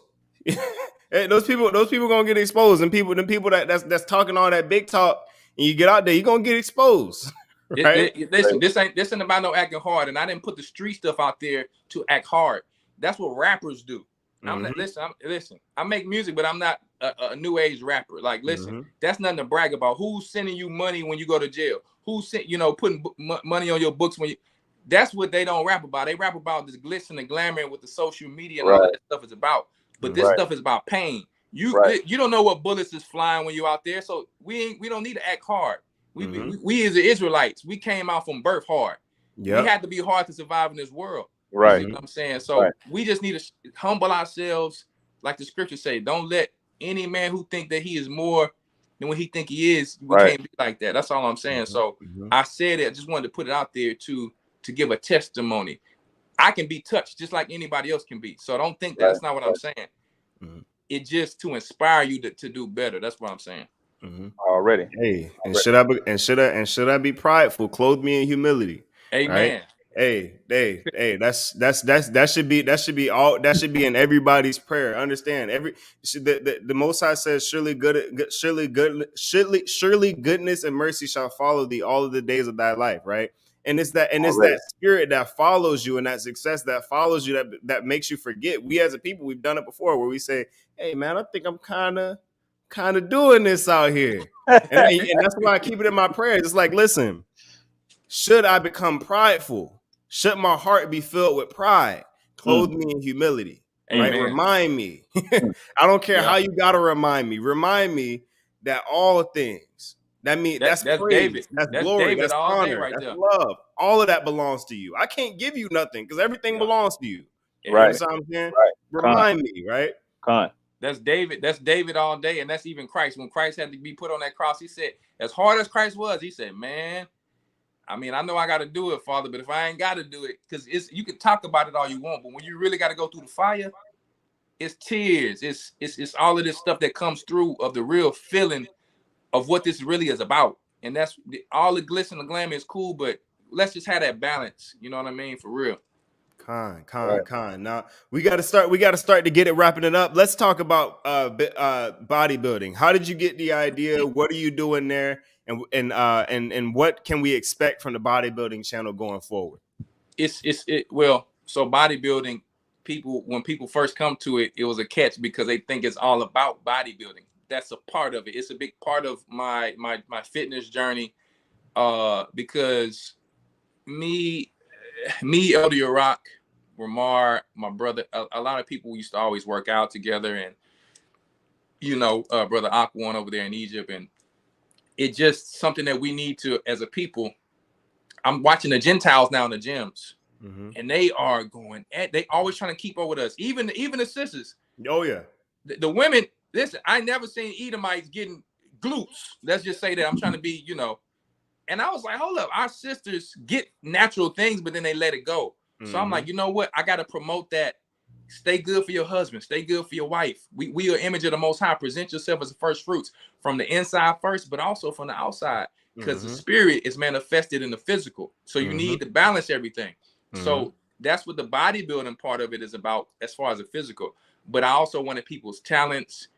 Hey, those people gonna get exposed, and the people that's talking all that big talk, and you get out there, you're gonna get exposed. Right? Listen, this ain't about no acting hard, and I didn't put the street stuff out there to act hard. That's what rappers do. Listen, I make music, but I'm not a new age rapper. Like, listen, that's nothing to brag about. Who's sending you money when you go to jail? Who's putting money on your books when you? That's what they don't rap about. They rap about this glitz and the glamour and what the social media and all that stuff is about. But this stuff is about pain. You don't know what bullets is flying when you're out there. So we don't need to act hard. We as the Israelites, we came out from birth hard. We had to be hard to survive in this world. Right. You know what I'm saying? So we just need to humble ourselves, like the scriptures say. Don't let any man who think that he is more than what he think he is. We can't be like that. That's all I'm saying. So I said it. I just wanted to put it out there to give a testimony. I can be touched just like anybody else can be. So don't think that's not what I'm saying. It just to inspire you to do better. That's what I'm saying. already. Hey, and should I be prideful? Clothe me in humility, right? Amen. That should be in everybody's prayer. Understand the Most High says, surely goodness and mercy shall follow thee all of the days of thy life, right? And it's Already. that spirit that follows you and that success that follows you that makes you forget. We as a people, we've done it before where we say, hey man, I think I'm kind of doing this out here. And that's why I keep it in my prayers. It's like, listen, should I become prideful? Should my heart be filled with pride? Clothe Mm, me in humility, right? mm, Amen. Remind me. mm. I don't care Yeah. how you gotta remind me. Remind me that all things, that means that's That's praise, David. that's That's glory, David that's all day honor, right that's there. love. All of that belongs to you. I can't give you nothing because everything Yeah. belongs to you. You Right, Amen. understand what I'm saying? right. Con, Remind me, right? con. That's David. That's David all day, and that's even Christ. When Christ had to be put on that cross, he said, as hard as Christ was, he said, "Man, I mean, I know I got to do it, Father, but if I ain't got to do it, because you can talk about it all you want, but when you really got to go through the fire, it's tears. It's all of this stuff that comes through of the real feeling of what this really is about, and that's all the glitz and the glamour is cool, but let's just have that balance. You know what I mean? For real. Right. Now we got to start. We got to start to get it wrapping it up. Let's talk about bodybuilding. How did you get the idea? What are you doing there? And what can we expect from the bodybuilding channel going forward? Well, so bodybuilding, people, when people first come to it, it was a catch because they think it's all about bodybuilding. That's a part of it. It's a big part of my fitness journey. Because me, Elder Rock, Ramar, my brother, a lot of people used to always work out together, and brother Aquan over there in Egypt, and it's just something that we need to, as a people. I'm watching the Gentiles now in the gyms, Mm-hmm. and they are going at, they always trying to keep up with us. Even the sisters, Oh yeah. the women. Listen, I never seen Edomites getting glutes. Let's just say that I'm trying to be, And I was like, hold up, our sisters get natural things, but then they let it go. So I'm Mm-hmm. like, you know what? I got to promote that. Stay good for your husband. Stay good for your wife. We are image of the Most High. Present yourself as the first fruits from the inside first, but also from the outside, because the Mm-hmm. spirit is manifested in the physical. So you Mm-hmm. need to balance everything. Mm-hmm. So that's what the bodybuilding part of it is about, as far as the physical. But I also wanted people's talents.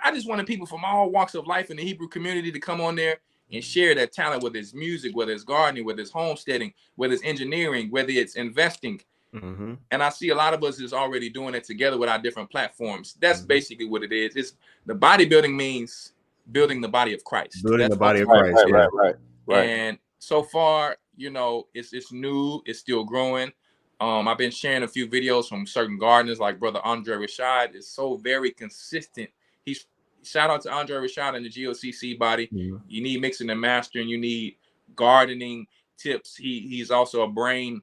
I just wanted people from all walks of life in the Hebrew community to come on there and share that talent, whether it's music, whether it's gardening, whether it's homesteading, whether it's engineering, whether it's investing. Mm-hmm. And I see a lot of us is already doing it together with our different platforms. That's basically what it is. It's the bodybuilding means building the body of Christ. Building the That's body of Right, Christ. right, ultimately Yeah. right, right, it. right. And so far, it's new, it's still growing. I've been sharing a few videos from certain gardeners, like brother Andre Rashad is so very consistent. He's Shout out to Andre Rashad and the GOCC body. Mm-hmm. You need mixing and mastering. You need gardening tips. He's also a brain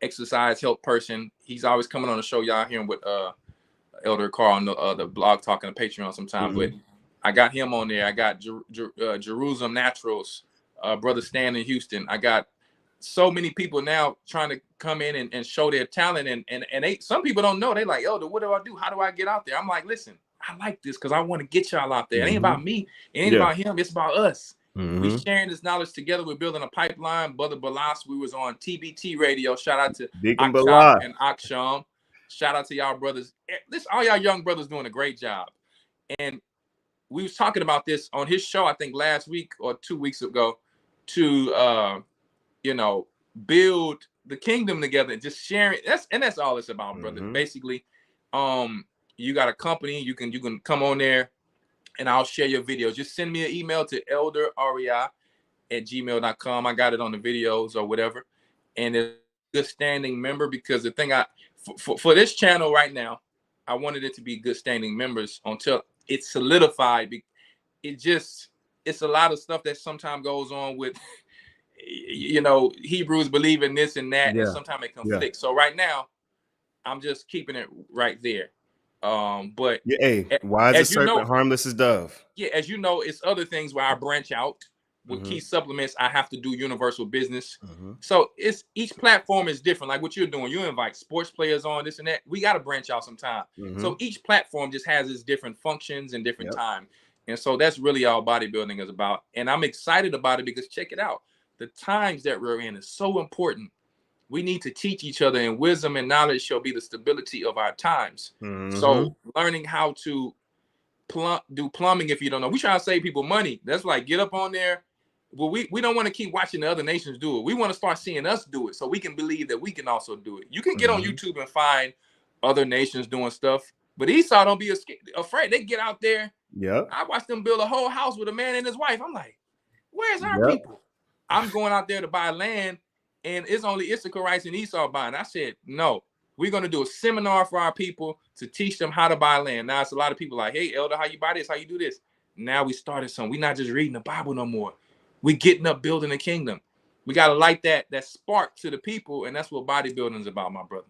exercise help person. He's always coming on the show. Y'all hear him with Elder Carl on the blog talking to Patreon sometime. But Mm-hmm. I got him on there. I got Jerusalem Naturals, brother Stan in Houston. I got so many people now trying to come in and show their talent, and some people don't know. They like, Elder, what do I do? How do I get out there? I'm like, listen, I like this because I want to get y'all out there. It ain't Mm-hmm. about me. It ain't Yeah. about him. It's about us. We Mm-hmm. sharing this knowledge together. We're building a pipeline. Brother Balas, we was on TBT radio. Shout out to Deacon Akshak Bala. and Aksham. Shout out to y'all brothers. All y'all young brothers doing a great job. And we was talking about this on his show, I think last week or 2 weeks ago, to build the kingdom together and just sharing. That's all it's about, brother. Mm-hmm. Basically, you got a company, you can come on there and I'll share your videos. Just send me an email to elder@gmail.com. I got it on the videos or whatever. And it's a good standing member, because the thing for this channel right now, I wanted it to be good standing members until it's solidified. It's a lot of stuff that sometimes goes on with, Hebrews believe in this and that, and Yeah. sometimes it Yeah. conflicts. So right now, I'm just keeping it right there. But Yeah. Hey, wise as as you serpent, know, harmless as dove. yeah, as you know, it's other things where I branch out. with key supplements, I have to do universal business. Mm-hmm. So it's each platform is different. Like what you're doing, you invite sports players on this and that. We got to branch out sometime. Mm-hmm. So each platform just has its different functions and different Yep. time. And so that's really all bodybuilding is about. And I'm excited about it because check it out. The times that we're in is so important. We need to teach each other, and wisdom and knowledge shall be the stability of our times. Mm-hmm. So learning how to do plumbing, if you don't know, we try to save people money. That's like get up on there. Well, we don't want to keep watching the other nations do it. We want to start seeing us do it so we can believe that we can also do it. You can get on YouTube and find other nations doing stuff, but Esau don't be afraid. They get out there. Yep. I watched them build a whole house with a man and his wife. I'm like, where's our Yep. people? I'm going out there to buy land, and it's only Issacharites and Esau buying. I said, no, we're going to do a seminar for our people to teach them how to buy land. Now, it's a lot of people like, hey, elder, how you buy this? How you do this? Now we started something. We're not just reading the Bible no more. We're getting up building a kingdom. We got to light that spark to the people, and that's what bodybuilding is about, my brother.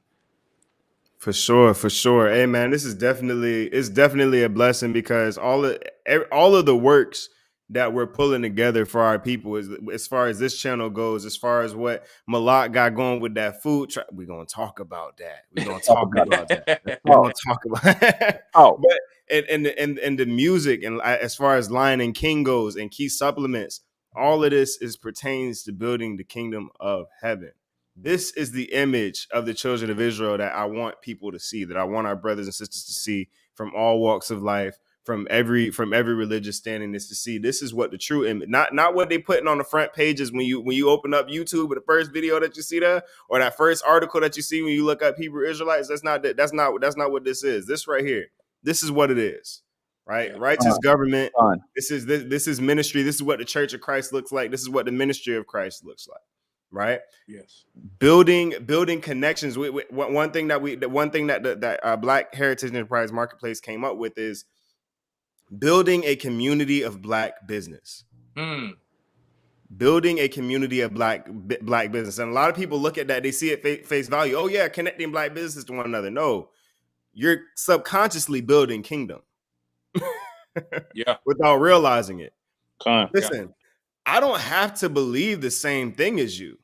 For sure, for sure. Hey man, this is definitely a blessing because all of the works that we're pulling together for our people is, as far as this channel goes, as far as what Malak got going with that food truck, we're gonna talk about that. We're gonna talk about that. We're gonna talk about but and the music, and as far as Lion and King goes and key supplements, all of this pertains to building the kingdom of heaven. This is the image of the children of Israel that I want people to see, that I want our brothers and sisters to see from all walks of life, from every religious standing, is to see this is what the true image, not what they putting on the front pages when you open up YouTube with the first video that you see there, or that first article that you see when you look up Hebrew Israelites. That's not what this is. This right here, this is what it is, right? Yeah. Righteous government. This is ministry. This is what the Church of Christ looks like. This is what the ministry of Christ looks like. Right. Yes. Building connections. One thing that Black Heritage Enterprise Marketplace came up with is building a community of Black business. Building a community of Black business, and a lot of people look at that. They see it face value. Oh yeah, connecting Black businesses to one another. No, you're subconsciously building kingdom. Yeah. Without realizing it. Listen, I don't have to believe the same thing as you.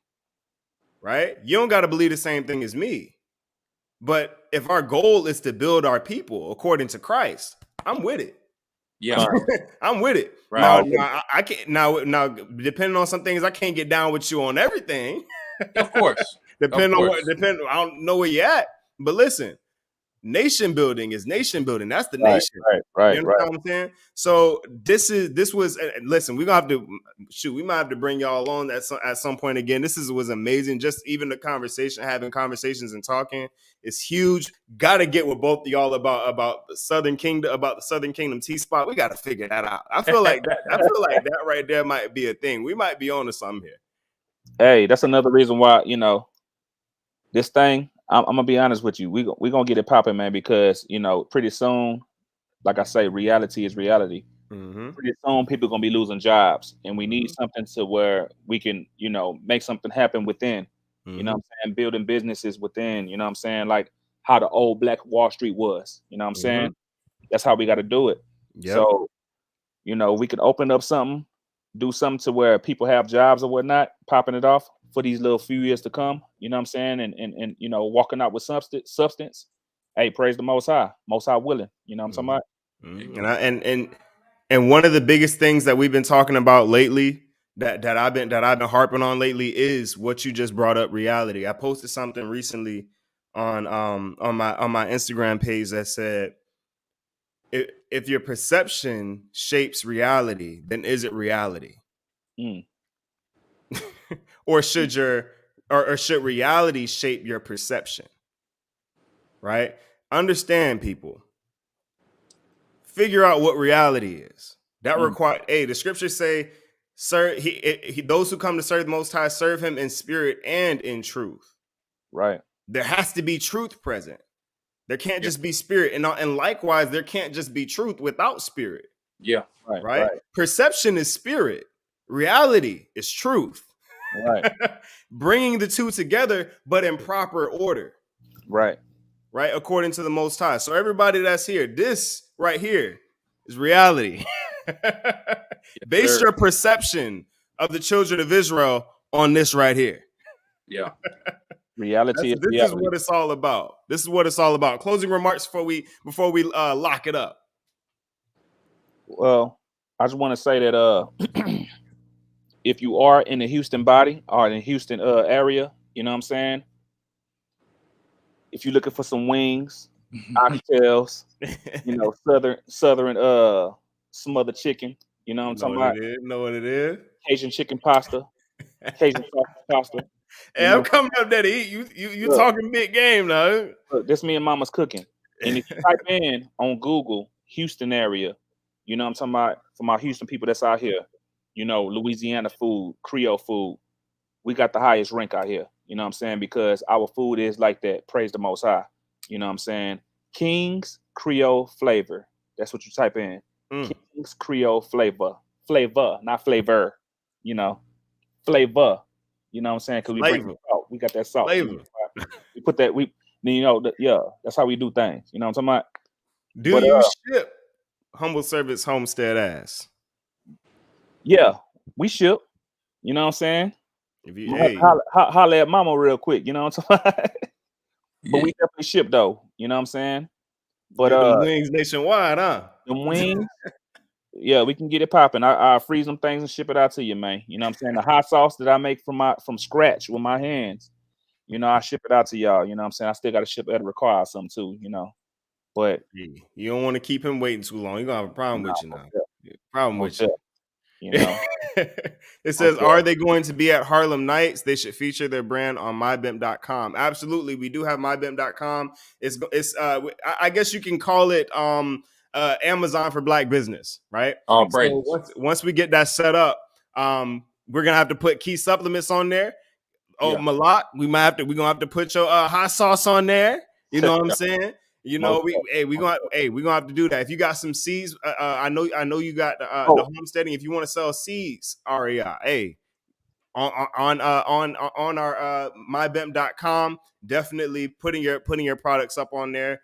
Right? You don't got to believe the same thing as me. But if our goal is to build our people according to Christ, I'm with it. Yeah. I'm with it. Right. Now I can't now depending on some things, I can't get down with you on everything. Of course. Depending on I don't know where you're at. But listen, nation building is nation building. That's the nation. Right. You understand what I'm saying? So this was listen, we're gonna have to we might have to bring y'all on at some point again. This was amazing. Just even the conversation, having conversations and talking is huge. Gotta get with both of y'all about the Southern Kingdom T-Spot. We gotta figure that out. I feel like that right there might be a thing. We might be on to something here. Hey, that's another reason why, this thing, I'm gonna be honest with you. We're gonna get it popping, man, because pretty soon, like I say, reality is reality. Pretty soon people are gonna be losing jobs, and we need something to where we can, make something happen within. You know what I'm saying? Building businesses within, you know what I'm saying? Like how the old Black Wall Street was, you know what I'm saying? That's how we gotta do it. Yep. So, we could open up something, do something to where people have jobs or whatnot, popping it off for these little few years to come, you know what I'm saying? And walking out with substance. Hey, praise the Most High willing, you know what I'm talking about? And one of the biggest things that we've been talking about lately, that I've been harping on lately, is what you just brought up, reality. I posted something recently on my Instagram page that said, if your perception shapes reality, then is it reality? Or should should reality shape your perception? Right? Understand, people. Figure out what reality is. That requires the scriptures say, "Sir, those who come to serve the Most High serve Him in spirit and in truth." Right. There has to be truth present. There can't just be spirit, and likewise, there can't just be truth without spirit. Yeah. Right. Perception is spirit. Reality is truth. Right. Bringing the two together, but in proper order. Right. According to the Most High. So everybody that's here, this right here is reality. Base your perception of the children of Israel on this right here. Yeah. Reality is This reality. is what it's all about. This is what it's all about. Closing remarks before we lock it up. Well, I just want to say that if you are in the Houston body or in the Houston area, you know what I'm saying? If you're looking for some wings, oxtails, you know, southern smothered chicken, you know what I'm Know talking what about? it is? Know what it is? Cajun chicken pasta, Cajun sausage pasta. You Hey, I'm know, coming up there to eat. You look, talking big game now? look, this me and mama's cooking. And if you type in on Google Houston area, you know what I'm talking about, for my Houston people that's out here, you know, Louisiana food, Creole food, we got the highest rank out here. You know what I'm saying? Because our food is like that. Praise the Most High. You know what I'm saying? King's Creole flavor. That's what you type in. King's Creole flavor. Flavor, not flavor. You know, flavor. You know what I'm saying? Because we bring Flavor. salt. We got that salt. You know, Flavor. we put that. You know, yeah. That's how we do things. You know what I'm talking about? Do But you ship humble service homestead ass? yeah, we ship. You know what I'm saying? If you Holla at mama real quick. You know what I'm talking about? But Yeah. we definitely ship though. You know what I'm saying? But get them wings nationwide, huh? them wings, yeah, we can get it popping. I freeze them things and ship it out to you, man. You know what I'm saying? The hot sauce that I make from scratch with my hands, you know, I ship it out to y'all. You know what I'm saying? I still got to ship it require something too, you know. But You don't want to keep him waiting too long. You're gonna have a problem with you now. Problem most with you. you know. It says, are they going to be at Harlem Nights? They should feature their brand on mybimp.com. Absolutely. We do have mybimp.com. It's I guess you can call it Amazon for Black business, right? All So praises. once we get that set up, we're gonna have to put key supplements on there. Oh, Yeah. Malak, we're gonna have to put your hot sauce on there. You know what I'm saying? You know, we're gonna have to do that. If you got some seeds, I know you got the homesteading. If you want to sell seeds, Ahraya, hey, on our mybemp.com, definitely putting your products up on there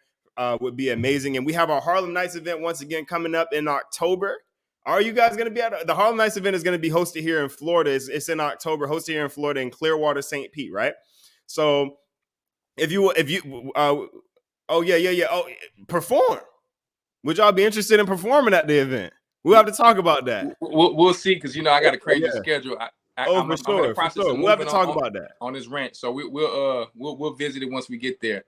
would be amazing. And we have our Harlem Nights event once again coming up in October. Are you guys going to be at the Harlem Nights event? Is going to be hosted here in Florida. It's in October, hosted here in Florida in Clearwater, St. Pete, right? So if you perform. Would y'all be interested in performing at the event? We'll have to talk about that. We'll see, because you know I got a crazy schedule. I'm in the process of We'll have to moving talk about that on this ranch, so we'll visit it once we get there.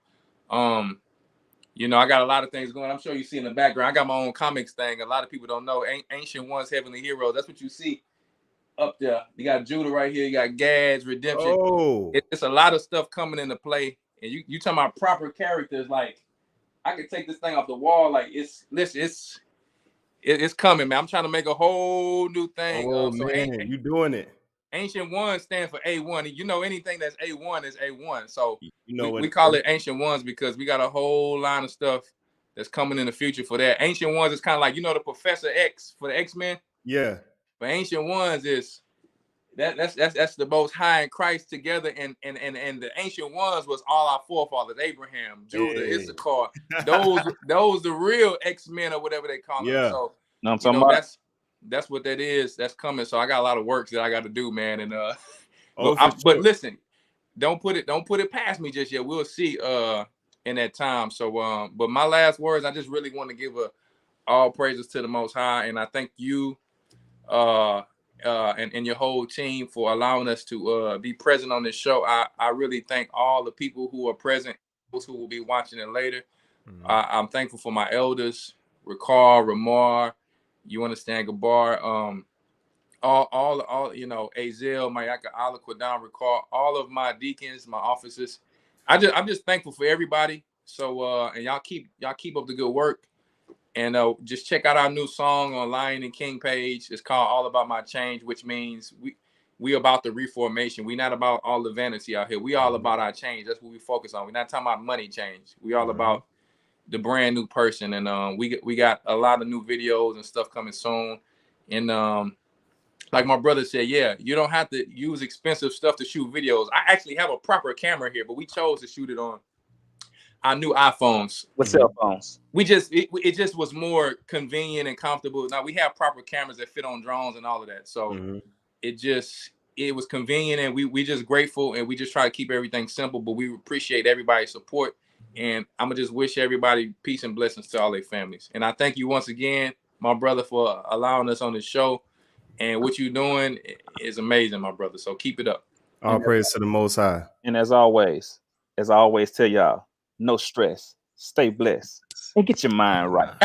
You know, I got a lot of things going. I'm sure you see in the background. I got my own comics thing. A lot of people don't know. Ancient Ones, Heavenly Heroes. That's what you see up there. You got Judah right here. You got Gad's Redemption. Oh, It's a lot of stuff coming into play. And you talking about proper characters. Like, I could take this thing off the wall. Like, it's coming, man. I'm trying to make a whole new thing. Oh man, you doing it. Ancient Ones stand for A1. You know, anything that's A1 is A1. So you know we call it Ancient Ones because we got a whole line of stuff that's coming in the future for that. Ancient Ones is kind of like, you know, the Professor X for the X-Men. Yeah. But Ancient Ones is that's the most high in Christ together, and the Ancient Ones was all our forefathers: Abraham, Judah, Issachar. Those the real X-Men or whatever they call them. So you know that's what that is. That's coming. So I got a lot of work that I got to do, man. And but listen, don't put it past me just yet. We'll see in that time. So but my last words, I just really want to give all praises to the Most High, and I thank you and your whole team for allowing us to be present on this show. I really thank all the people who are present, those who will be watching it later. I'm thankful for my elders, Ricard, Ramar, you understand, Gabar, all you know, Azel, Mayaka, Allah, Quadan, Ricard, all of my deacons, my officers. I'm just thankful for everybody. So and y'all keep up the good work. And just check out our new song on Lion and King page. It's called All About My Change, which means we about the reformation. We not about all the vanity out here. We all about our change. That's what we focus on. We're not talking about money change. We all about the brand new person. And we got a lot of new videos and stuff coming soon. And like my brother said, yeah, you don't have to use expensive stuff to shoot videos. I actually have a proper camera here, but we chose to shoot it on our new iPhones. With cell phones. It just was more convenient and comfortable. Now we have proper cameras that fit on drones and all of that. So it was convenient, and we just grateful, and we just try to keep everything simple, but we appreciate everybody's support. And I'm gonna just wish everybody peace and blessings to all their families. And I thank you once again, my brother, for allowing us on this show. And what you're doing is amazing, my brother. So keep it up. All praise to the Most High. And as I always tell y'all, no stress, stay blessed, and get your mind right.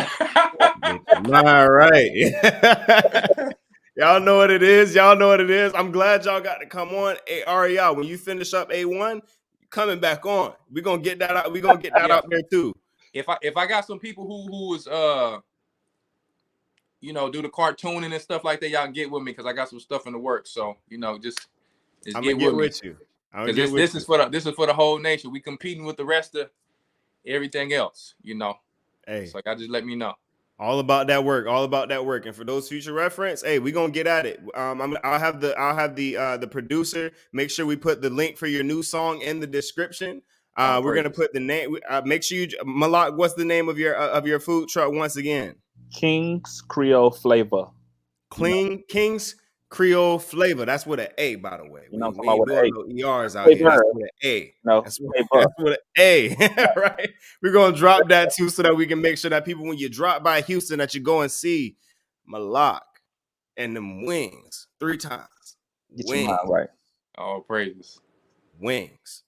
All right. Y'all know what it is. Y'all know what it is. I'm glad y'all got to come on. Hey, Ahraya, when you finish up A1, coming back on. We're gonna get that out. We're gonna get that out there too. If I got some people who was do the cartooning and stuff like that, y'all get with me, because I got some stuff in the works. So just I'm gonna get with you. Because this is for the whole nation. We competing with the rest of everything else. Hey, so y'all just let me know. All about that work. All about that work. And for those future reference, hey, we're gonna get at it. I'll have the producer make sure we put the link for your new song in the description. We're gonna put the name. Make sure Malak, what's the name of your food truck once again? King's Creole Flavor. King's Creole Flavor. That's with an A, by the way. We ain't doing no ERs out here. That's with an A. No, that's with an A. Right? We're gonna drop that too, so that we can make sure that people, when you drop by Houston, that you go and see Malak and them wings 3 times. Get your mind right. All praises. Wings.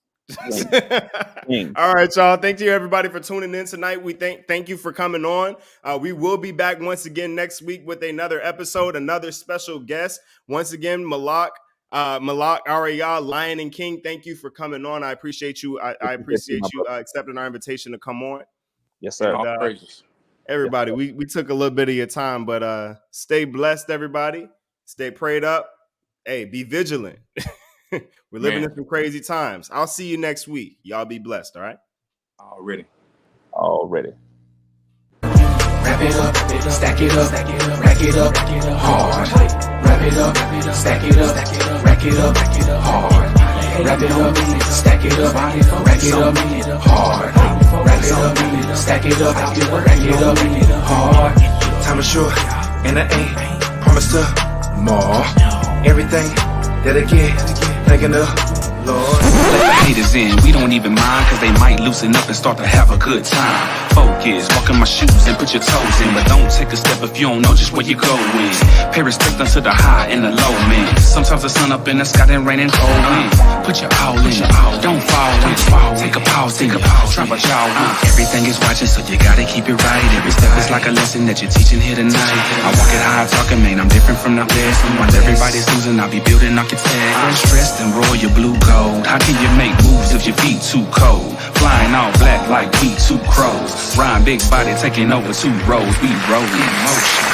All right, y'all. Thank you, everybody, for tuning in tonight. We thank you for coming on. We will be back once again next week with another episode, another special guest. Once again, Malak, Ahraya, Lion and King, thank you for coming on. I appreciate you. I appreciate you accepting our invitation to come on. Yes, sir. All praises. Everybody, we took a little bit of your time, but stay blessed, everybody. Stay prayed up. Hey, be vigilant. We're living in some crazy times. I'll see you next week. Y'all be blessed, all right? Already. Wrap it up, stack it up, rack it up, hard. Wrap it up, stack it up, rack it up, hard. Wrap it up, stack it up, rack it up, hard. Wrap it up, stack it up, rack it up, hard. Time is short, and I ain't promised to more. Everything that I get, thanking the Lord. Let the haters in, we don't even mind, cause they might loosen up and start to have a good time. Focus, walk in my shoes and put your toes in, but don't take a step if you don't know just where you're going. Pay respect unto the high and the low, man. Sometimes the sun up in the sky and rain and cold wind. Put your all in, don't fall in. Take a pause, drop a jaw. Everything is watching, so you gotta keep it right. Every step is like a lesson that you're teaching here tonight. I walk it high, talking, man, I'm different from the best. While everybody's losing, I'll be building architect. Stressed and royal blue gold. How can you make moves if your feet too cold? Flying all black like we 2 crows. Rhyme big body taking over 2 rows. We rolling motion.